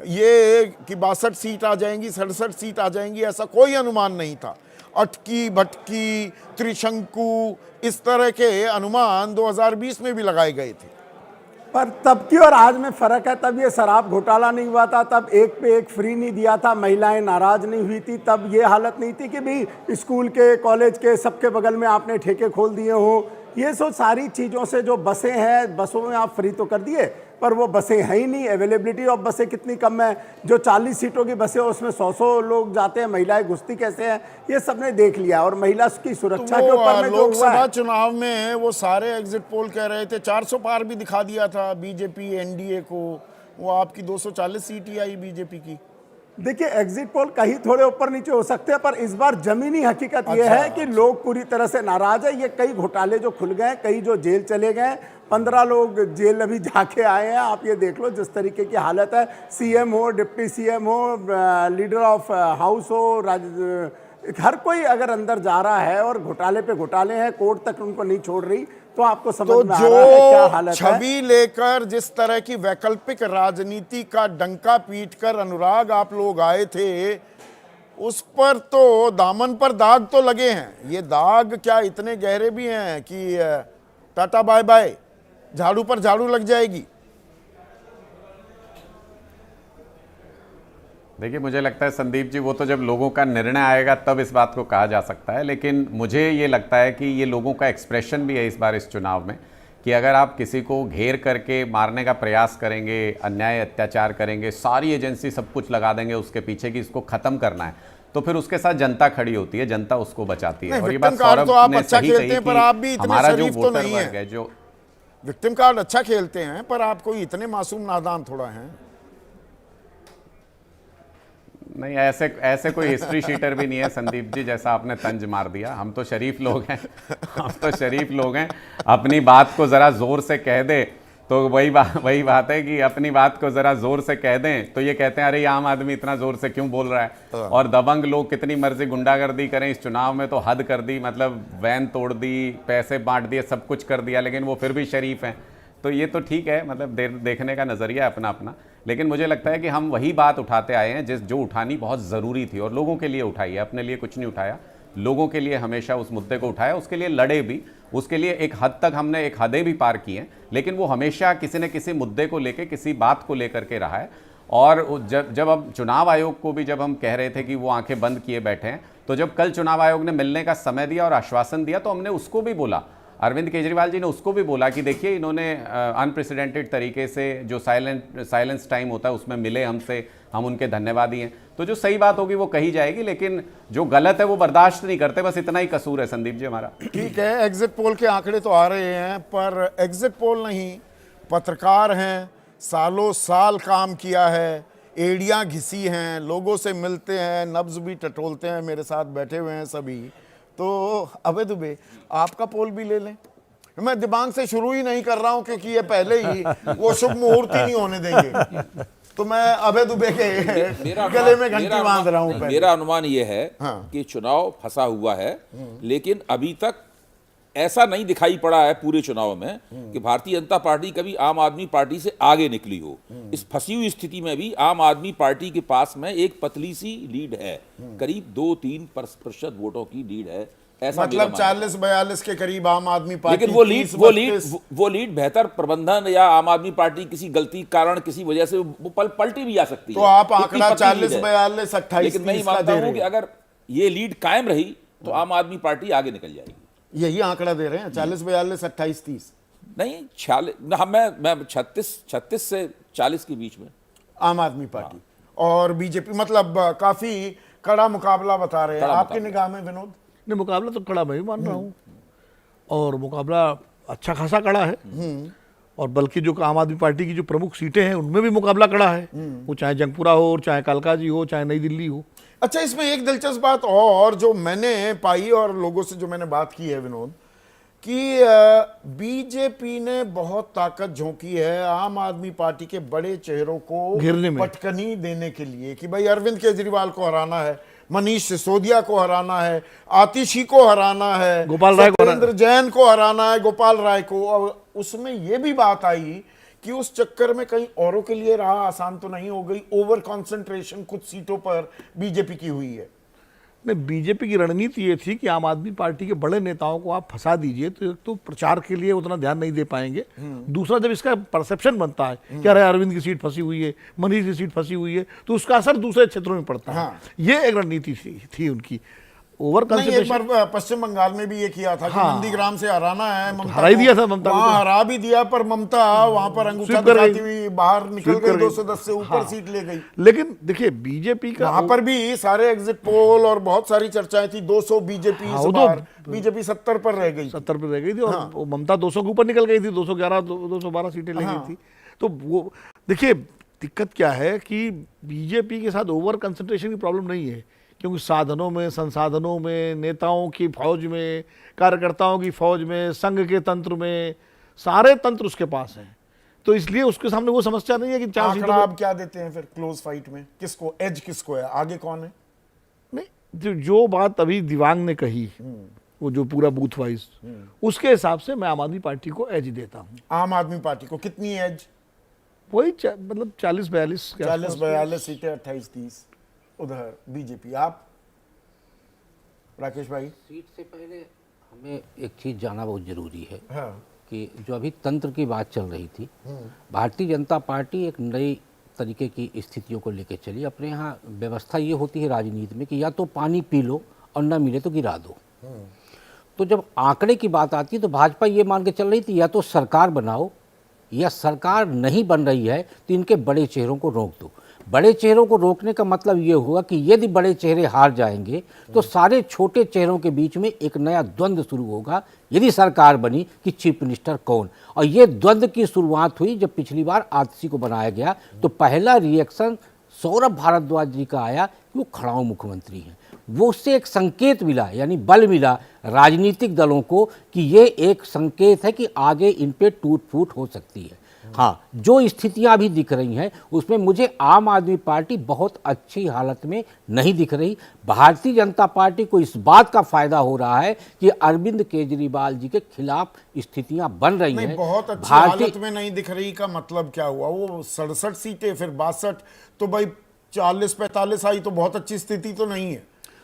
ये कि 62 सीट आ जाएंगी, 67 सीट आ जाएंगी, ऐसा कोई अनुमान नहीं था। अटकी भटकी, त्रिशंकु, इस तरह के अनुमान 2020 में भी लगाए गए थे। पर तब की और आज में फर्क है। तब ये शराब घोटाला नहीं हुआ था, तब एक पे एक फ्री नहीं दिया था, महिलाएं नाराज नहीं हुई थी, तब ये हालत नहीं थी कि भाई स्कूल के कॉलेज के सबके बगल में आपने ठेके खोल दिए हो। ये सब सारी चीज़ों से जो बसें हैं, बसों में आप फ्री तो कर दिए पर वो बसें हैं ही नहीं। अवेलेबिलिटी ऑफ बसें कितनी कम है। जो 40 सीटों की बसें उसमें 100 लोग जाते हैं, महिलाएं घुसती कैसे हैं ये सबने देख लिया। और महिला की सुरक्षा के ऊपर में जो हुआ लोकसभा है, चुनाव में वो सारे एग्जिट पोल कह रहे थे 400 पार भी दिखा दिया था बीजेपी एनडीए को, वो आपकी 240 सीट ही आई बीजेपी की। देखिए एग्जिट पोल कहीं थोड़े ऊपर नीचे हो सकते हैं, पर इस बार जमीनी हकीकत यह है कि लोग पूरी तरह से नाराज है। ये कई घोटाले जो खुल गए, कई जो जेल चले गए, 15 लोग जेल अभी जाके आए हैं। आप ये देख लो जिस तरीके की हालत है, सीएम हो, डिप्टी सीएम हो, लीडर ऑफ हाउस हो, हर कोई अगर अंदर जा रहा है और घोटाले पे घोटाले हैं, कोर्ट तक उनको नहीं छोड़ रही, तो आपको समझ में आ रहा है क्या हालत है। छवि लेकर जिस तरह की वैकल्पिक राजनीति का डंका पीटकर अनुराग आप लोग आए थे, उस पर तो दामन पर दाग तो लगे हैं। ये दाग क्या इतने गहरे भी हैं कि टाटा बाय बाय, झाड़ू पर झाड़ू लग जाएगी? देखिए, मुझे लगता है संदीप जी, वो तो जब लोगों का निर्णय आएगा तब इस बात को कहा जा सकता है। लेकिन मुझे ये लगता है कि ये लोगों का एक्सप्रेशन भी है इस बार इस चुनाव में कि अगर आप किसी को घेर करके मारने का प्रयास करेंगे, अन्याय अत्याचार करेंगे, सारी एजेंसी सब कुछ लगा देंगे उसके पीछे कि इसको खत्म करना है, तो फिर उसके साथ जनता खड़ी होती है, जनता उसको बचाती है। और ये बात सौरभ ने सही कही कि हमारा जो वोटर वर्ग है, जो विक्टिम कार्ड अच्छा खेलते हैं, पर आप कोई इतने मासूम नादान थोड़ा हैं। नहीं, ऐसे कोई हिस्ट्री शीटर भी नहीं है संदीप जी जैसा आपने तंज मार दिया। हम तो शरीफ लोग हैं, हम तो शरीफ लोग हैं। अपनी बात को ज़रा ज़ोर से कह दे तो वही बात है कि अपनी बात को ज़रा ज़ोर से कह दें तो ये कहते हैं अरे ये आम आदमी इतना ज़ोर से क्यों बोल रहा है। और दबंग लोग कितनी मर्जी गुंडागर्दी करें, इस चुनाव में तो हद कर दी, मतलब वैन तोड़ दी, पैसे बांट दिए, सब कुछ कर दिया, लेकिन वो फिर भी शरीफ हैं। तो ये तो ठीक है, मतलब देखने का नज़रिया अपना अपना। लेकिन मुझे लगता है कि हम वही बात उठाते आए हैं जो उठानी बहुत ज़रूरी थी और लोगों के लिए उठाई है, अपने लिए कुछ नहीं उठाया। लोगों के लिए हमेशा उस मुद्दे को उठाया, उसके लिए लड़े भी, उसके लिए एक हद तक हमने एक हदें भी पार की हैं, लेकिन वो हमेशा किसी न किसी मुद्दे को लेकर, किसी बात को लेकर के रहा है। और जब अब चुनाव आयोग को भी जब हम कह रहे थे कि वो आंखें बंद किए बैठे हैं, तो जब कल चुनाव आयोग ने मिलने का समय दिया और आश्वासन दिया, तो हमने उसको भी बोला, अरविंद केजरीवाल जी ने उसको भी बोला कि देखिए इन्होंने अनप्रेसिडेंटेड तरीके से जो साइलेंस टाइम होता है उसमें मिले हमसे, हम उनके धन्यवादी हैं। तो जो सही बात होगी वो कही जाएगी, लेकिन जो गलत है वो बर्दाश्त नहीं करते, बस इतना ही कसूर है संदीप जी हमारा। ठीक है, एग्जिट पोल के आंकड़े तो आ रहे हैं, पर एग्जिट पोल नहीं, पत्रकार हैं, सालों साल काम किया है, एड़ियाँ घिसी हैं, लोगों से मिलते हैं, नब्ज भी टटोलते हैं, मेरे साथ बैठे हुए हैं सभी। तो अबे दुबे आपका पोल भी ले लें। मैं दिमाग से शुरू ही नहीं कर रहा हूं क्योंकि ये पहले ही वो शुभ मुहूर्त ही नहीं होने देंगे, तो मैं अबे दुबे के गले में घंटी बांध रहा हूं। मेरा अनुमान ये है हाँ। कि चुनाव फंसा हुआ है, लेकिन अभी तक ऐसा नहीं दिखाई पड़ा है पूरे चुनाव में कि भारतीय जनता पार्टी कभी आम आदमी पार्टी से आगे निकली हो। इस फंसी हुई स्थिति में भी आम आदमी पार्टी के पास में एक पतली सी लीड है, करीब 2-3% वोटों की लीड है, ऐसा मतलब 40-42 के करीब आम आदमी पार्टी। लेकिन वो लीड बेहतर प्रबंधन या आम आदमी पार्टी किसी गलती कारण किसी वजह से वो पलटी भी आ सकती है। तो आप आंकड़ा 40-42-28 लेकिन मैं मानता हूं कि अगर ये लीड कायम रही तो आम आदमी पार्टी आगे निकल जाएगी। यही आंकड़ा दे रहे हैं 40-42-28-30 नहीं, 46 मैं 36 से 40 के बीच में आम आदमी पार्टी और बीजेपी, मतलब काफी कड़ा मुकाबला बता रहे हैं। आपकी निगाह में विनोद? नहीं, मुकाबला तो कड़ा मैं भी मान रहा हूँ, और मुकाबला अच्छा खासा कड़ा है। और बल्कि जो आम आदमी पार्टी की जो प्रमुख सीटें हैं उनमें भी मुकाबला कड़ा है, वो चाहे जंगपुरा हो, चाहे कालकाजी हो, चाहे नई दिल्ली हो। अच्छा, इसमें एक दिलचस्प बात और जो मैंने पाई और लोगों से जो मैंने बात की है विनोद, कि बीजेपी ने बहुत ताकत झोंकी है आम आदमी पार्टी के बड़े चेहरों को घेरने में, पटकनी देने के लिए कि भाई अरविंद केजरीवाल को हराना है, मनीष सिसोदिया को हराना है, आतिशी को हराना है, गोपाल राय को, सत्येंद्र जैन को हराना है, गोपाल राय को। और उसमें यह भी बात आई कि उस चक्कर में कहीं औरों के लिए राह आसान तो नहीं हो गई, ओवर कंसंट्रेशन कुछ सीटों पर बीजेपी की हुई है। नहीं, बीजेपी की रणनीति ये थी कि आम आदमी पार्टी के बड़े नेताओं को आप फंसा दीजिए तो एक तो प्रचार के लिए उतना ध्यान नहीं दे पाएंगे, दूसरा जब इसका परसेप्शन बनता है कि अरे अरविंद की सीट फंसी हुई है, मनीष की सीट फंसी हुई है, तो उसका असर दूसरे क्षेत्रों में पड़ता है। ये एक रणनीति थी उनकी। ओवर नहीं, एक कंसंट्रेशन बार पश्चिम बंगाल में भी ये किया था कि नंदीग्राम से हराना है, ममता हरा ही को। दिया था ममता को। वहाँ हरा भी दिया, पर ममता वहां पर अंगूठा स्वीप कर गई। दिखाती हुई बाहर निकल स्वीप कर गई, गई। 210 से ऊपर सीट ले गई। लेकिन देखिए बीजेपी का वहां पर भी सारे एग्जिट पोल और बहुत सारी चर्चाएं थी, 200 बीजेपी हाँ, वो तो- बीजेपी 70 पर रह गई। 70 पे रह गई थी और वो ममता 200 के ऊपर निकल गई थी, 211 212 सीटें ले गई थी। तो वो देखिए दिक्कत क्या है कि बीजेपी के साथ ओवर कंसंट्रेशन की प्रॉब्लम नहीं है, क्योंकि साधनों में, संसाधनों में, नेताओं की फौज में, कार्यकर्ताओं की फौज में, संघ के तंत्र में, सारे तंत्र उसके पास हैं। तो इसलिए उसके सामने वो समस्या नहीं है कि 4 सीटों आंकड़ा पे- आप क्या देते हैं फिर क्लोज फाइट में? किसको एज, किसको है आगे, कौन है? नहीं, जो बात अभी दिवांग ने कही, वो जो पूरा बूथ वाइज, उसके हिसाब से मैं आम आदमी पार्टी को एज देता हूँ। आम आदमी पार्टी को कितनी एज? वही मतलब 40-42 के 40-42 सीटें, 28-30 उधर बीजेपी। आप राकेश भाई? सीट से पहले हमें एक चीज़ जानना बहुत ज़रूरी है हाँ। कि जो अभी तंत्र की बात चल रही थी, भारतीय जनता पार्टी एक नई तरीके की स्थितियों को लेकर चली। अपने यहाँ व्यवस्था ये होती है राजनीति में कि या तो पानी पी लो और ना मिले तो गिरा दो। तो जब आंकड़े की बात आती है तो भाजपा ये मान के चल रही थी या तो सरकार बनाओ, या सरकार नहीं बन रही है तो इनके बड़े चेहरों को रोक दो। बड़े चेहरों को रोकने का मतलब ये हुआ कि यदि बड़े चेहरे हार जाएंगे तो सारे छोटे चेहरों के बीच में एक नया द्वंद्व शुरू होगा यदि सरकार बनी कि चीफ मिनिस्टर कौन। और ये द्वंद्व की शुरुआत हुई जब पिछली बार आतिशी को बनाया गया, तो पहला रिएक्शन सौरभ भारद्वाज जी का आया कि वो खड़ाऊ मुख्यमंत्री हैं। वो उससे एक संकेत मिला, यानी बल मिला राजनीतिक दलों को कि ये एक संकेत है कि आगे इन पे टूट फूट हो सकती है। हाँ, जो स्थितियां अभी दिख रही हैं उसमें मुझे आम आदमी पार्टी बहुत अच्छी हालत में नहीं दिख रही। भारतीय जनता पार्टी को इस बात का फायदा हो रहा है कि अरविंद केजरीवाल जी के खिलाफ स्थितियां बन रही नहीं, हैं। बहुत अच्छी हालत में नहीं दिख रही का मतलब क्या हुआ? वो 67 सीटें, फिर 62, तो भाई 40-45 आई तो बहुत अच्छी स्थिति तो नहीं है,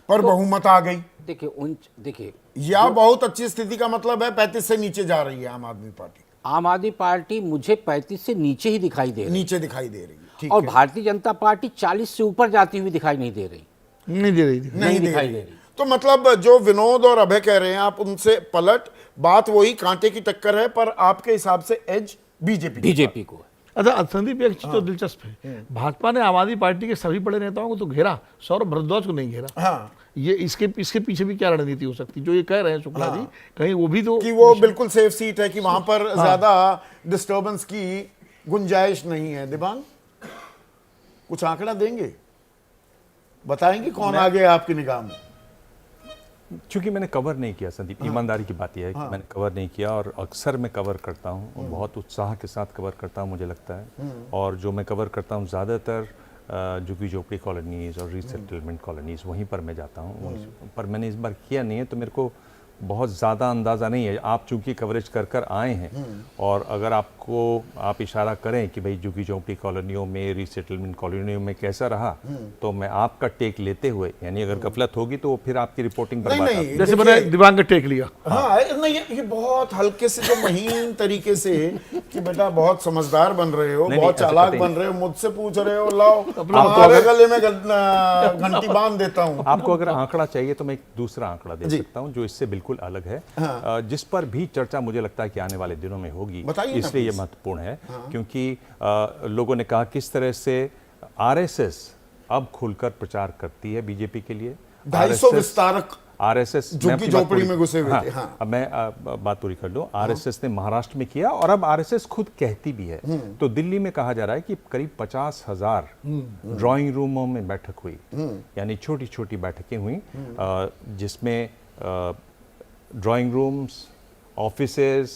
पर बहुमत आ गई। देखिए या बहुत अच्छी स्थिति का मतलब है 35 से नीचे जा रही है आम आदमी पार्टी। आम आदमी पार्टी मुझे 35 से नीचे ही दिखाई दे रही है नीचे दिखाई दे रही है, ठीक और है। भारतीय जनता पार्टी 40 से ऊपर जाती हुई दिखाई नहीं दे रही। नहीं दे रही थी। नहीं दिखाई दे दे रही। रही। तो मतलब जो विनोद और अभय कह रहे हैं, आप उनसे पलट, बात वही कांटे की टक्कर है, पर आपके हिसाब से एज बीजेपी को। अच्छा संदीप, एक चीज तो दिलचस्प है, भाजपा ने आम आदमी पार्टी के सभी बड़े नेताओं को तो घेरा, सौरभ भारद्वाज को नहीं घेरा। हाँ, ये इसके पीछे भी क्या रणनीति हो सकती है? जो ये कह रहे हैं शुक्ला जी, कहीं वो भी तो कि वो बिल्कुल सेफ सीट है, कि वहां पर ज्यादा डिस्टर्बेंस की गुंजाइश नहीं है। दिबांग कुछ आंकड़ा देंगे, बताएंगे कौन आगे है आपकी निगाह में? चूंकि मैंने कवर नहीं किया संदीप, ईमानदारी की बात यह है कि मैंने कवर नहीं किया, और अक्सर मैं कवर करता हूँ और बहुत उत्साह के साथ कवर करता हूँ मुझे लगता है। और जो मैं कवर करता हूँ ज़्यादातर झुग्गी झोपड़ी कॉलोनीज़ और रीसेटलमेंट कॉलोनीज़, वहीं पर मैं जाता हूँ। पर मैंने इस बार किया नहीं है तो मेरे को बहुत ज़्यादा अंदाज़ा नहीं है। आप चूँकि कवरेज कर आए हैं, और अगर आप इशारा करें कि भाई झुग्गी झोपड़ी कॉलोनियों में, रीसेटलमेंट कॉलोनियों में कैसा रहा, तो मैं आपका टेक लेते हुए, यानी अगर गफलत होगी तो फिर आपकी रिपोर्टिंग नहीं, बर्बाद। नहीं, जैसे देखिए- मैंने दिवांग का टेक लिया। हाँ, नहीं, ये बहुत हल्के से, जो महीन तरीके से कि बेटा बहुत समझदार बन रहे हो, नहीं, बहुत ऐसा चालाक कहते बन रहे हो, मुझसे पूछ रहे हो, लाओ अपना तुम्हारे गले में घंटी बांध देता हूँ। आपको अगर आंकड़ा चाहिए तो मैं एक दूसरा आंकड़ा दे सकता हूं जो इससे बिल्कुल अलग है, जिस पर भी चर्चा मुझे लगता है कि आने वाले दिनों में होगी, बताइए ना इसलिए ये प्लीज। महत्वपूर्ण है। क्योंकि लोगों ने कहा किस तरह से आरएसएस अब खुलकर प्रचार करती है बीजेपी के लिए। 250 विस्तारक आरएसएस झुग्गी झोपड़ी में घुसे हुए थे। हाँ। अब मैं बात पूरी कर लूं। आरएसएस ने महाराष्ट्र में किया और अब आरएसएस खुद कहती भी है। तो दिल्ली में कहा जा रहा है कि करीब 50,000 ड्राइंग रूमों में बैठक हुई, यानी छोटी छोटी बैठकें हुई, जिसमें drawing rooms, offices,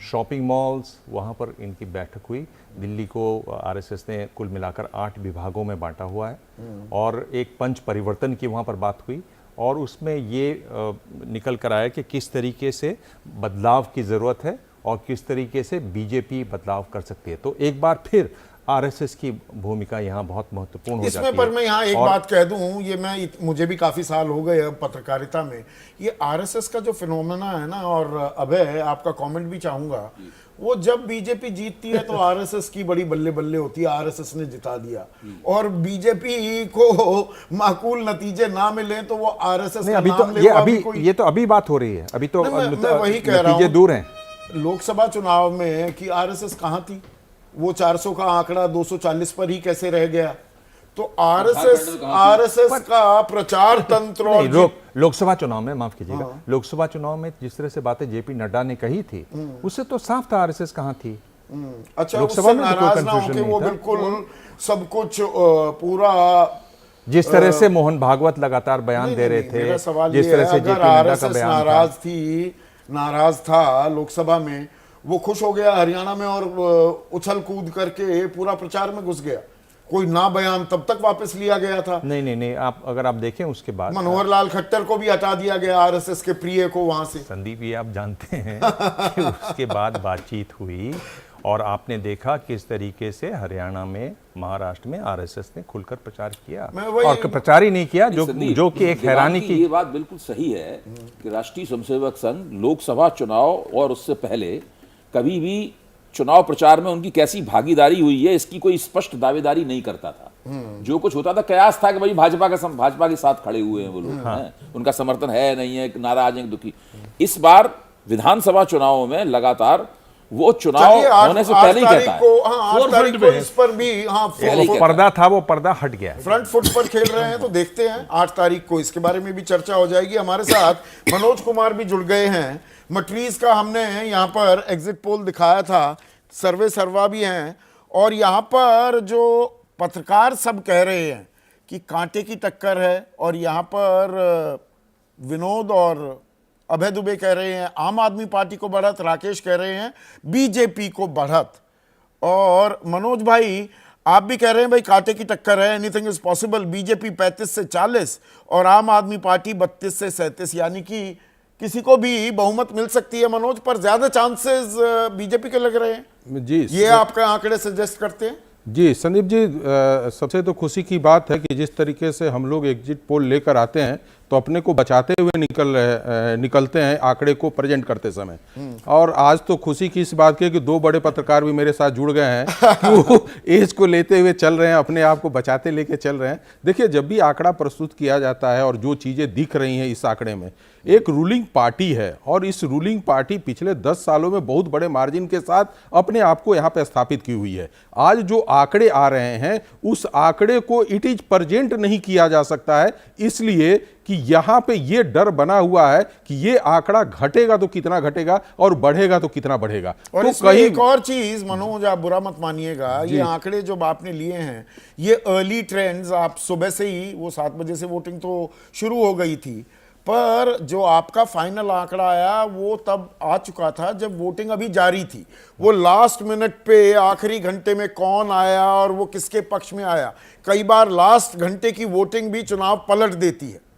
shopping malls, वहाँ पर इनकी बैठक हुई। दिल्ली को आरएसएस ने कुल मिलाकर 8 विभागों में बांटा हुआ है, और एक पंच परिवर्तन की वहाँ पर बात हुई, और उसमें ये निकल कर आया कि किस तरीके से बदलाव की ज़रूरत है और किस तरीके से बीजेपी बदलाव कर सकती है। तो एक बार फिर आरएसएस की भूमिका यहाँ बहुत महत्वपूर्ण हो जाती इसमें है। पर मैं यहाँ एक और बात कह दूं, ये मुझे भी काफी साल हो गए अब पत्रकारिता में, ये आरएसएस का जो फिनोमेना है ना, और अभय आपका कमेंट भी चाहूंगा, वो जब बीजेपी जीतती है तो आरएसएस की बड़ी बल्ले बल्ले होती है, आरएसएस ने जिता दिया, और बीजेपी को माकूल नतीजे ना मिले तो वो आरएसएस नहीं, का अभी नाम तो ले, ये वो अभी कोई ये तो अभी बात हो रही है, अभी तो नहीं, मैं वही कह रहा नतीजे हूं, दूर हैं। लोकसभा चुनाव में कि आरएसएस कहां थी, वो 400 का आंकड़ा 240 पर ही कैसे रह गया? तो आरएसएस का प्रचार तंत्र और नहीं, लोकसभा चुनाव में, माफ कीजिएगा, लोकसभा चुनाव में जिस तरह से बातें जेपी नड्डा ने कही थी, उससे तो साफ था आरएसएस कहाँ थी। अच्छा, लोकसभा उससे में तो कोई नाराज ना confusion होके नहीं वो था। बिल्कुल सब कुछ पूरा जिस तरह से मोहन भागवत लगातार बयान नहीं, दे रहे नहीं, मेरा थे, सवाल जिस ये तरह है, से अगर जेपी नड्डा का आरएसएस बयान नाराज था लोकसभा में, वो खुश हो गया हरियाणा में और उछल कूद करके पूरा प्रचार में घुस गया, कोई ना बयान तब तक वापस लिया गया था। नहीं, आप अगर आप देखें उसके बाद मनोहर लाल खट्टर को भी हटा दिया गया आरएसएस के प्रिय को वहां से। संदीप, ये आप जानते हैं कि उसके बाद बातचीत हुई और आपने देखा किस तरीके से हरियाणा में, महाराष्ट्र में आरएसएस ने खुलकर प्रचार किया, और प्रचार ही नहीं किया, जो कि एक हैरानी की। ये बात बिल्कुल सही है कि राष्ट्रीय स्वयंसेवक संघ लोकसभा चुनाव और उससे पहले कभी भी चुनाव प्रचार में उनकी कैसी भागीदारी हुई है इसकी कोई स्पष्ट दावेदारी नहीं करता था। जो कुछ होता था कयास था कि भाई भाजपा के साथ खड़े हुए हैं वो लोग, हैं, उनका समर्थन है नहीं है, नाराज हैं, दुखी। इस बार विधानसभा चुनावों में लगातार वो चुनाव होने से पहले ही कहता है, इस पर भी वो पर्दा था, वो पर्दा हट गया, फ्रंट फुट पर खेल रहे हैं। तो देखते हैं 8 तारीख को इसके बारे में भी चर्चा हो जाएगी। हमारे साथ मनोज कुमार भी जुड़ गए हैं। मट्रीज का हमने यहाँ पर एग्जिट पोल दिखाया था, सर्वे सर्वा भी हैं, और यहाँ पर जो पत्रकार सब कह रहे हैं कि कांटे की टक्कर है, और यहाँ पर विनोद और अभय दुबे कह रहे हैं आम आदमी पार्टी को बढ़त, राकेश कह रहे हैं बीजेपी को बढ़त, और मनोज भाई आप भी कह रहे हैं भाई कांटे की टक्कर है, एनीथिंग इज पॉसिबल, बीजेपी 35 से 40 और आम आदमी पार्टी 32 से 37, यानी कि किसी को भी बहुमत मिल सकती है मनोज, पर ज्यादा चांसेस बीजेपी के लग रहे हैं जी। ये आपका आंकड़े सजेस्ट करते हैं? जी संदीप जी, सबसे तो खुशी की बात है कि जिस तरीके से हम लोग एग्जिट पोल लेकर आते हैं तो अपने को बचाते हुए निकलते हैं आंकड़े को प्रेजेंट करते समय। और आज तो खुशी की इस बात की कि 2 बड़े पत्रकार भी मेरे साथ जुड़ गए हैं कि वो एज को लेते हुए चल रहे हैं, अपने आप को बचाते लेके चल रहे हैं। देखिए, जब भी आंकड़ा प्रस्तुत किया जाता है और जो चीज़ें दिख रही हैं इस आंकड़े में, एक रूलिंग पार्टी है और इस रूलिंग पार्टी पिछले 10 सालों में बहुत बड़े मार्जिन के साथ अपने आप को यहाँ पे स्थापित की हुई है। आज जो आंकड़े आ रहे हैं उस आंकड़े को इट इज प्रेजेंट नहीं किया जा सकता है, इसलिए कि यहाँ पे ये डर बना हुआ है कि ये आंकड़ा घटेगा तो कितना घटेगा और बढ़ेगा तो कितना बढ़ेगा। और तो इसमें एक और चीज मनोज, आप बुरा मत मानिएगा, ये आंकड़े जो आपने लिए हैं ये अर्ली ट्रेंड्स, आप सुबह से ही, वो 7 बजे से वोटिंग तो शुरू हो गई थी, पर जो आपका फाइनल आंकड़ा आया वो तब आ चुका था जब वोटिंग अभी जारी थी। वो लास्ट मिनट पे, आखिरी घंटे में कौन आया और वो किसके पक्ष में आया, कई बार लास्ट घंटे की वोटिंग भी चुनाव पलट देती है।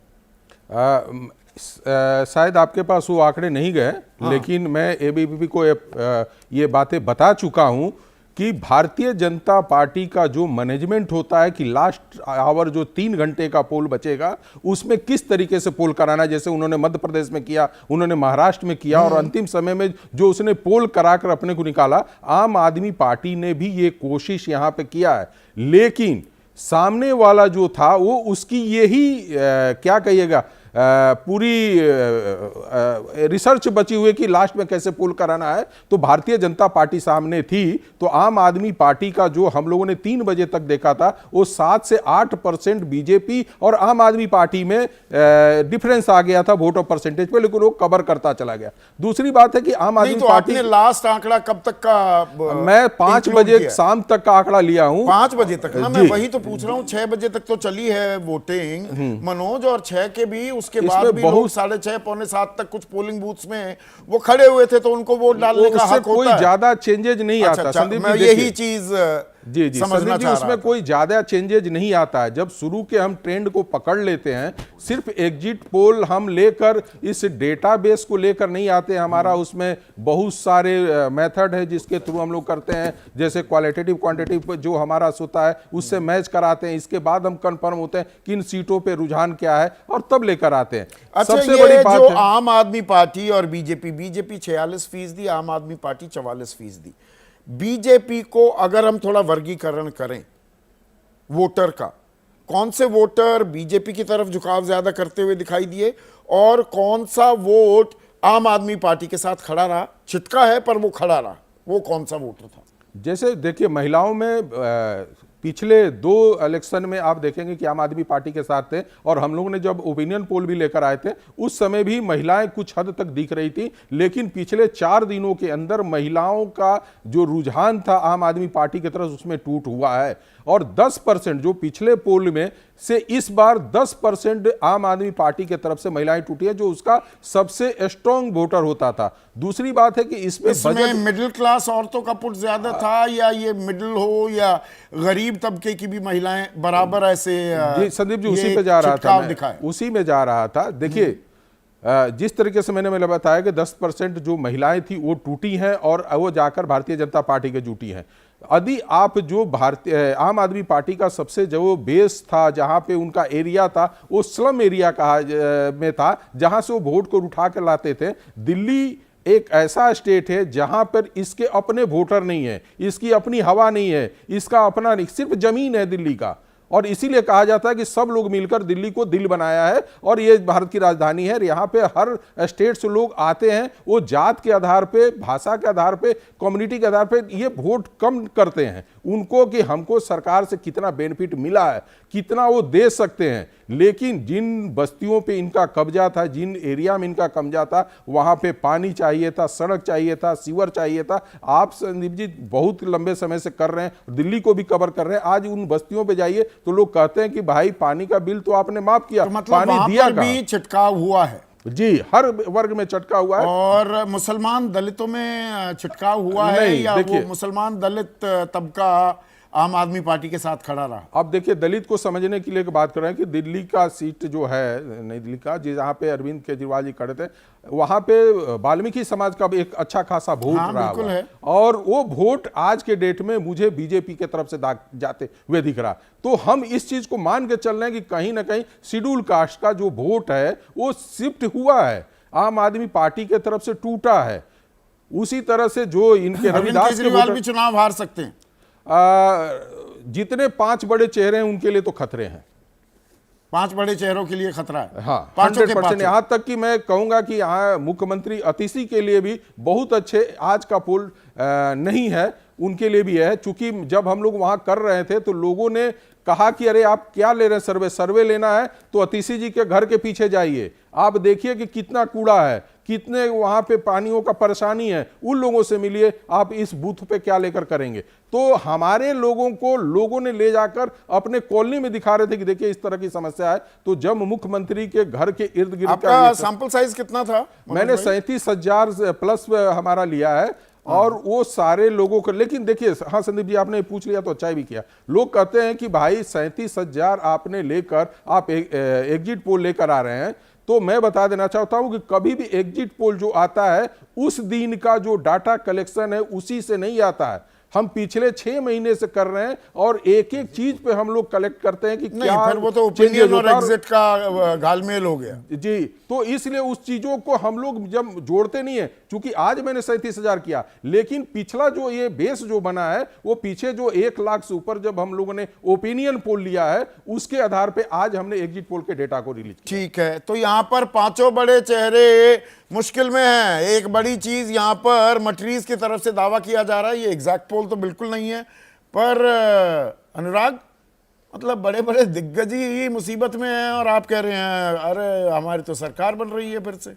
शायद आपके पास वो आंकड़े नहीं गए, लेकिन मैं एबीवीपी को ये बातें बता चुका हूं कि भारतीय जनता पार्टी का जो मैनेजमेंट होता है कि लास्ट आवर जो 3 घंटे का पोल बचेगा उसमें किस तरीके से पोल कराना, जैसे उन्होंने मध्य प्रदेश में किया, उन्होंने महाराष्ट्र में किया, और अंतिम समय में जो उसने पोल कराकर अपने को निकाला, आम आदमी पार्टी ने भी ये कोशिश यहाँ पे किया है। लेकिन सामने वाला जो था वो उसकी यही क्या कहिएगा, पूरी रिसर्च बची हुई कि लास्ट में कैसे पोल कराना है। तो भारतीय जनता पार्टी सामने थी, तो आम आदमी पार्टी का जो हम लोगों ने 3 बजे तक देखा था वो 7 से 8% बीजेपी और आम आदमी पार्टी में डिफरेंस आ गया था वोट ऑफ परसेंटेज पे, लेकिन वो कवर करता चला गया। दूसरी बात है कि आम आदमी तो पार्टी, लास्ट आंकड़ा कब तक का? मैं 5 बजे शाम तक का आंकड़ा लिया हूं। 5 बजे तक ना, मैं वही तो पूछ रहा हूं। 6 बजे तक तो चली है वोटिंग मनोज, और 6 के भी, उसके बाद भी लोग 6:30 पौने 7 तक कुछ पोलिंग बूथ्स में वो खड़े हुए थे, तो उनको वोट डालने का हक होता है। कोई ज्यादा चेंजेज नहीं आता। मैं यही चीज जी जी समझना संदीप जी, चाह उसमें रहा था। कोई ज्यादा चेंजेज नहीं आता है। जब शुरू के हम ट्रेंड को पकड़ लेते हैं, सिर्फ एग्जिट पोल हम लेकर इस डेटाबेस को लेकर नहीं आते। हमारा उसमें बहुत सारे मेथड है जिसके थ्रू हम लोग करते हैं, जैसे क्वालिटेटिव क्वांटिटेटिव जो हमारा होता है उससे मैच कराते हैं। इसके बाद हम कंफर्म होते हैं किन सीटों पे रुझान क्या है और तब लेकर आते हैं। अच्छा, सबसे ये बड़ी बात जो है, आम आदमी पार्टी और बीजेपी 46%, आम आदमी पार्टी 44%। बीजेपी को अगर हम थोड़ा वर्गीकरण करें वोटर का, कौन से वोटर बीजेपी की तरफ झुकाव ज्यादा करते हुए दिखाई दिए और कौन सा वोट आम आदमी पार्टी के साथ खड़ा रहा? छिटका है पर वो खड़ा रहा, वो कौन सा वोटर था? जैसे देखिए महिलाओं में पिछले 2 इलेक्शन में आप देखेंगे कि आम आदमी पार्टी के साथ थे, और हम लोगों ने जब ओपिनियन पोल भी लेकर आए थे उस समय भी महिलाएं कुछ हद तक दिख रही थी। लेकिन पिछले 4 दिनों के अंदर महिलाओं का जो रुझान था आम आदमी पार्टी की तरफ, उसमें टूट हुआ है। और 10% जो पिछले पोल में से इस बार 10% आम आदमी पार्टी की तरफ से महिलाएं टूटी है, जो उसका सबसे स्ट्रांग वोटर होता था। दूसरी बात है कि इसमें मिडिल क्लास औरतों का पुट ज्यादा था, या ये मिडिल हो या गरीब तबके की भी महिलाएं बराबर ऐसे? जी संदीप जी, उसी पे जा रहा था मैं, उसी में जा रहा था। देखिए जिस तरीके से मैंने बताया कि 10% जो महिलाएं थी वो टूटी हैं और वो जाकर भारतीय जनता पार्टी के जुटी हैं। यदि आप जो आम आदमी पार्टी का सबसे जो बेस था, जहां पे उनका एरिया था, वो स्लम एरिया में था, जहां से वो वोट को उठा कर लाते थे। दिल्ली एक ऐसा स्टेट है जहां पर इसके अपने वोटर नहीं है, इसकी अपनी हवा नहीं है, इसका अपना नहीं, सिर्फ जमीन है दिल्ली का। और इसीलिए कहा जाता है कि सब लोग मिलकर दिल्ली को दिल बनाया है और ये भारत की राजधानी है। यहाँ पे हर स्टेट से लोग आते हैं, वो जात के आधार पे, भाषा के आधार पे, कम्युनिटी के आधार पे ये वोट कम करते हैं उनको कि हमको सरकार से कितना बेनिफिट मिला है, कितना वो दे सकते हैं। लेकिन जिन बस्तियों पे इनका कब्जा था, जिन एरिया में इनका कब्जा था, वहाँ पे पानी चाहिए था, सड़क चाहिए था, सीवर चाहिए था। आप संदीप जी बहुत लंबे समय से कर रहे हैं, दिल्ली को भी कवर कर रहे हैं। आज उन बस्तियों पे जाइए तो लोग कहते हैं कि भाई पानी का बिल तो आपने माफ किया, तो मतलब पानी वहां दिया पर भी छिटकाव हुआ है? जी, हर वर्ग में चटका हुआ है। और मुसलमान दलितों में छिटकाव हुआ है या वो मुसलमान दलित तबका आम आदमी पार्टी के साथ खड़ा रहा? अब देखिए दलित को समझने के लिए बात कर रहे हैं कि दिल्ली का सीट जो है, नई दिल्ली का, जहाँ पे अरविंद केजरीवाल जी खड़े थे, वहां पे वाल्मीकि समाज का भी एक अच्छा खासा वोट रहा हुआ है। और वो वोट आज के डेट में मुझे बीजेपी के तरफ से जाते हुए दिख रहा। तो हम इस चीज को मान के चल रहे हैं कि कहीं ना कहीं शेड्यूल कास्ट का जो वोट है वो शिफ्ट हुआ है, आम आदमी पार्टी के तरफ से टूटा है। उसी तरह से जो इनके रविदास केजरीवाल भी चुनाव हार सकते हैं। जितने 5 बड़े चेहरे हैं उनके लिए तो खतरे हैं। 5 बड़े चेहरों के लिए खतरा है। हाँ, 100%। यहां तक कि मैं कहूंगा कि यहाँ मुख्यमंत्री अतिशी के लिए भी बहुत अच्छे आज का पोल नहीं है, उनके लिए भी है। चूंकि जब हम लोग वहां कर रहे थे तो लोगों ने कहा कि अरे आप क्या ले रहे हैं, सर्वे लेना है तो अतिशी जी के घर के पीछे जाइए, आप देखिए कि कितना कूड़ा है, कितने वहां पे पानियों का परेशानी है, उन लोगों से मिलिए, आप इस बूथ पे क्या लेकर करेंगे। तो हमारे लोगों को लोगों ने ले जाकर अपने कॉलोनी में दिखा रहे थे कि देखिए इस तरह की समस्या है। तो जब मुख्यमंत्री के घर के इर्द गिर्द आपका सैंपल साइज कितना था? मैंने 37,000 प्लस हमारा लिया है और वो सारे लोगों को। लेकिन देखिए, हाँ संदीप जी, आपने पूछ लिया तो अच्छा भी किया। लोग कहते हैं कि भाई 37,000 आपने लेकर आप एग्जिट पोल लेकर आ रहे हैं। तो मैं बता देना चाहता हूं कि कभी भी एग्जिट पोल जो आता है उस दिन का जो डाटा कलेक्शन है उसी से नहीं आता है। हम पिछले 6 महीने से कर रहे हैं और एक एक चीज पे हम लोग कलेक्ट करते हैं कि क्या, फिर वो तो ओपिनियन और एग्जिट का घालमेल हो गया जी। तो इसलिए उस चीजों को हम लोग जब जोड़ते नहीं है, क्योंकि आज मैंने 37,000 किया, लेकिन पिछला जो ये बेस जो बना है वो पीछे जो 1 लाख से ऊपर जब हम लोगों ने ओपिनियन पोल लिया है उसके आधार पे आज हमने एग्जिट पोल के डेटा को रिलीज किया। ठीक है, तो यहां पर 5 बड़े चेहरे मुश्किल में हैं। एक बड़ी चीज यहां पर मटरीज की तरफ से दावा किया जा रहा है, ये एग्जैक्ट पोल तो बिल्कुल नहीं है, पर अनुराग मतलब बड़े बड़े दिग्गज ही मुसीबत में हैं और आप कह रहे हैं अरे हमारी तो सरकार बन रही है फिर से।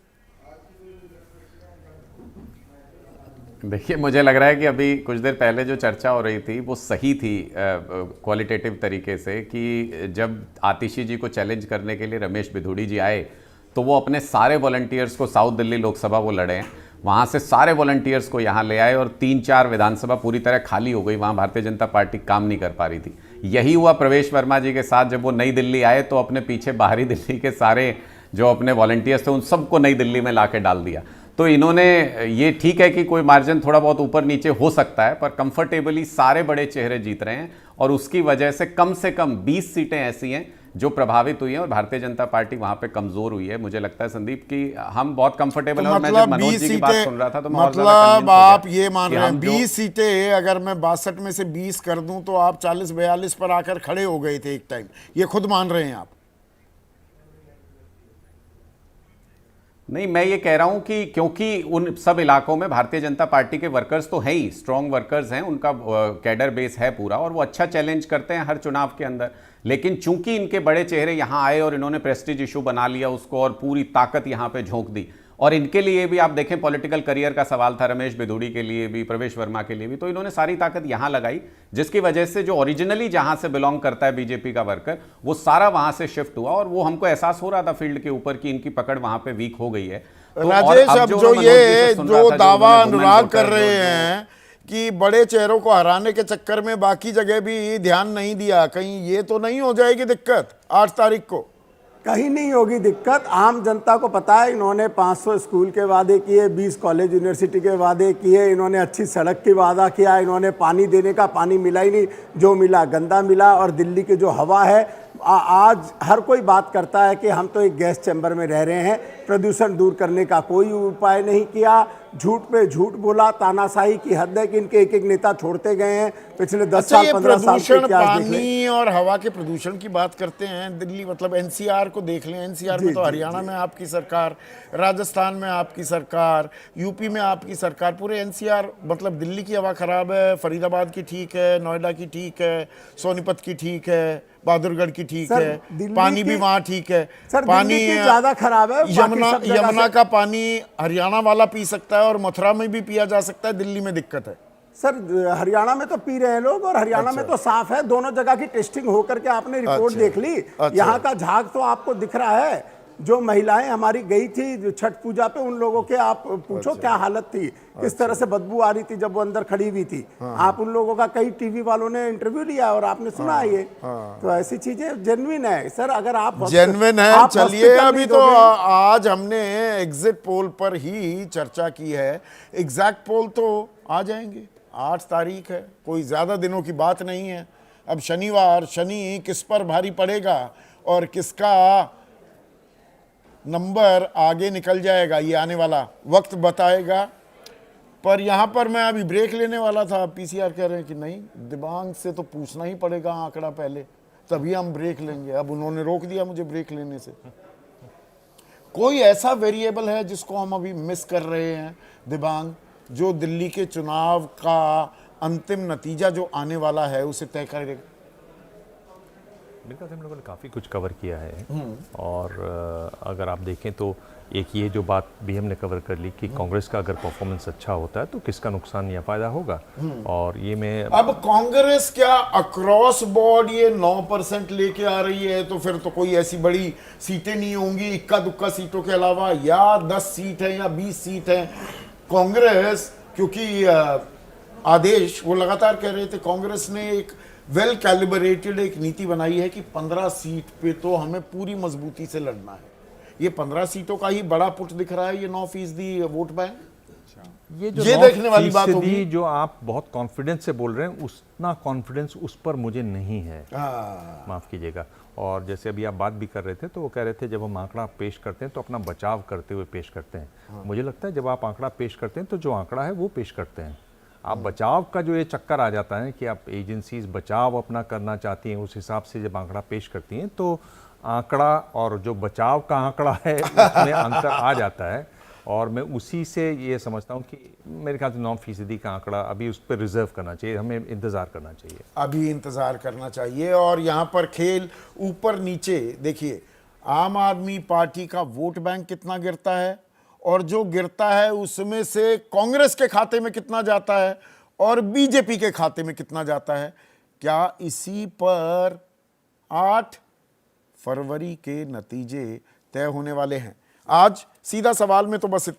देखिए, मुझे लग रहा है कि अभी कुछ देर पहले जो चर्चा हो रही थी वो सही थी क्वालिटेटिव तरीके से, कि जब आतिशी जी को चैलेंज करने के लिए रमेश बिधूड़ी जी आए तो वो अपने सारे वॉलंटियर्स को साउथ दिल्ली लोकसभा वो लड़े हैं। वहाँ से सारे वॉलंटियर्स को यहाँ ले आए और 3-4 विधानसभा पूरी तरह खाली हो गई, वहाँ भारतीय जनता पार्टी काम नहीं कर पा रही थी। यही हुआ प्रवेश वर्मा जी के साथ, जब वो नई दिल्ली आए तो अपने पीछे बाहरी दिल्ली के सारे जो अपने वॉलंटियर्स थे उन सबको नई दिल्ली में ला के डाल दिया। तो इन्होंने, ये ठीक है कि कोई मार्जिन थोड़ा बहुत ऊपर नीचे हो सकता है, पर कंफर्टेबली सारे बड़े चेहरे जीत रहे हैं और उसकी वजह से कम 20 सीटें ऐसी हैं जो प्रभावित हुई हैं और भारतीय जनता पार्टी वहां पे कमजोर हुई है। मुझे लगता है संदीप कि हम बहुत कंफर्टेबल हैं। और मैं जब मनोज जी की बात सुन रहा था तो मैं और ज्यादा convinced हो गया आप ये मान कि रहे हैं हम 20 सीटें, अगर मैं 62 में से 20 कर दूं तो आप 40-42 पर आकर खड़े हो गए थे एक टाइम, ये खुद मान रहे हैं आप? नहीं, मैं ये कह रहा हूं कि क्योंकि उन सब इलाकों में भारतीय जनता पार्टी के वर्कर्स तो हैं ही, स्ट्रांग वर्कर्स हैं, उनका कैडर बेस है पूरा और वो अच्छा चैलेंज करते हैं हर चुनाव के अंदर। लेकिन चूंकि इनके बड़े चेहरे यहां आए और इन्होंने प्रेस्टीज इशू बना लिया उसको और पूरी ताकत यहां पे झोंक दी, और इनके लिए भी आप देखें पॉलिटिकल करियर का सवाल था, रमेश बिधूड़ी के लिए भी, प्रवेश वर्मा के लिए भी, तो इन्होंने सारी ताकत यहां लगाई, जिसकी वजह से जो ओरिजिनली जहां से बिलोंग करता है बीजेपी का वर्कर, वो सारा वहां से शिफ्ट हुआ और वो हमको एहसास हो रहा था फील्ड के ऊपर कि इनकी पकड़ वहां पे वीक हो गई है। तो राजेश, अब जो ये जो दावा अनुराग कर रहे हैं हैं कि बड़े चेहरों को हराने के चक्कर में बाकी जगह भी ध्यान नहीं दिया, कहीं ये तो नहीं हो जाएगी दिक्कत 8 तारीख को? कहीं नहीं होगी दिक्कत। आम जनता को पता है, इन्होंने 500 स्कूल के वादे किए, 20 कॉलेज यूनिवर्सिटी के वादे किए, इन्होंने अच्छी सड़क की वादा किया, इन्होंने पानी देने का, पानी मिला ही नहीं, जो मिला गंदा मिला। और दिल्ली की जो हवा है, आज हर कोई बात करता है कि हम तो एक गैस चैम्बर में रह रहे हैं, प्रदूषण दूर करने का कोई उपाय नहीं किया, झूठ पे झूठ बोला, तानाशाही की हद है कि इनके एक एक नेता छोड़ते गए हैं पिछले 10 साल 15 साल से। क्या पानी और हवा के प्रदूषण की बात करते हैं, दिल्ली मतलब एनसीआर को देख लें, एनसीआर में तो हरियाणा में आपकी सरकार, राजस्थान में आपकी सरकार, यूपी में आपकी सरकार, पूरे एनसीआर मतलब दिल्ली की हवा खराब है, फरीदाबाद की ठीक है, नोएडा की ठीक है, सोनीपत की ठीक है, बहादुरगढ़ की ठीक है, पानी भी वहां ठीक है। पानी ज्यादा खराब है, यमुना का पानी हरियाणा वाला पी सकता है और मथुरा में भी पिया जा सकता है, दिल्ली में दिक्कत है। सर हरियाणा में तो पी रहे हैं लोग और हरियाणा में तो साफ है, दोनों जगह की टेस्टिंग होकर के आपने रिपोर्ट देख ली, यहाँ का झाग तो आपको दिख रहा है। जो महिलाएं हमारी गई थी छठ पूजा पे, उन लोगों के आप पूछो क्या हालत थी, किस तरह से बदबू आ रही थी जब वो अंदर खड़ी हुई थी। आप उन लोगों का कई टीवी वालों ने इंटरव्यू लिया और आपने सुना ये। तो ऐसी चीजें जेन्युइन है सर, अगर आप जेन्युइन है। चलिए, अभी तो आज हमने एग्जिट पोल पर ही चर्चा की है, एग्जैक्ट पोल तो आ जाएंगे, 8 तारीख है, कोई ज्यादा दिनों की बात नहीं है। अब शनिवार, शनि किस पर भारी पड़ेगा और किसका नंबर आगे निकल जाएगा, ये आने वाला वक्त बताएगा। पर यहाँ पर मैं अभी ब्रेक लेने वाला था, पीसीआर कह रहे हैं कि नहीं, दिमाग से तो पूछना ही पड़ेगा आंकड़ा पहले, तभी हम ब्रेक लेंगे। अब उन्होंने रोक दिया मुझे ब्रेक लेने से। कोई ऐसा वेरिएबल है जिसको हम अभी मिस कर रहे हैं दिबांग, जो दिल्ली के चुनाव का अंतिम नतीजा जो आने वाला है उसे तय करेगा? मेरे ख्याल से हम लोगों ने काफ़ी कुछ कवर किया है और अगर आप देखें तो एक ये जो बात भी हमने कवर कर ली कि कांग्रेस का अगर परफॉर्मेंस अच्छा होता है तो किसका नुकसान या फायदा होगा। और ये मैं अब कांग्रेस क्या अक्रॉस बोर्ड ये 9% लेके आ रही है, तो फिर तो कोई ऐसी बड़ी सीटें नहीं होंगी, इक्का दुक्का सीटों के अलावा, या 10 सीट है या 20 सीट है। कांग्रेस, क्योंकि आदेश वो लगातार कह रहे थे, कांग्रेस ने एक वेल कैलिब्रेटेड एक नीति बनाई है कि 15 सीट पे तो हमें पूरी मजबूती से लड़ना है। ये 15 सीटों का ही बड़ा पुट दिख रहा है, ये 9% वोट बैंक। ये जो देखने वाली बात होगी। जो आप बहुत कॉन्फिडेंस से बोल रहे हैं, उतना कॉन्फिडेंस उस पर मुझे नहीं है, माफ कीजिएगा। और जैसे अभी आप बात भी कर रहे थे तो वो कह रहे थे जब हम आंकड़ा पेश करते हैं तो अपना बचाव करते हुए पेश करते हैं। मुझे लगता है जब आप आंकड़ा पेश करते हैं तो जो आंकड़ा है वो पेश करते हैं। आप बचाव का जो ये चक्कर आ जाता है कि आप एजेंसीज बचाव अपना करना चाहती हैं, उस हिसाब से जब आंकड़ा पेश करती हैं तो आंकड़ा और जो बचाव का आंकड़ा है उसमें अंतर आ जाता है। और मैं उसी से ये समझता हूँ कि मेरे ख्याल से 9% का आंकड़ा अभी उस पर रिजर्व करना चाहिए, हमें इंतज़ार करना चाहिए, अभी इंतज़ार करना चाहिए। और यहाँ पर खेल ऊपर नीचे देखिए, आम आदमी पार्टी का वोट बैंक कितना गिरता है और जो गिरता है उसमें से कांग्रेस के खाते में कितना जाता है और बीजेपी के खाते में कितना जाता है। क्या इसी पर 8 फरवरी के नतीजे तय होने वाले हैं। आज सीधा सवाल में तो बस इतना।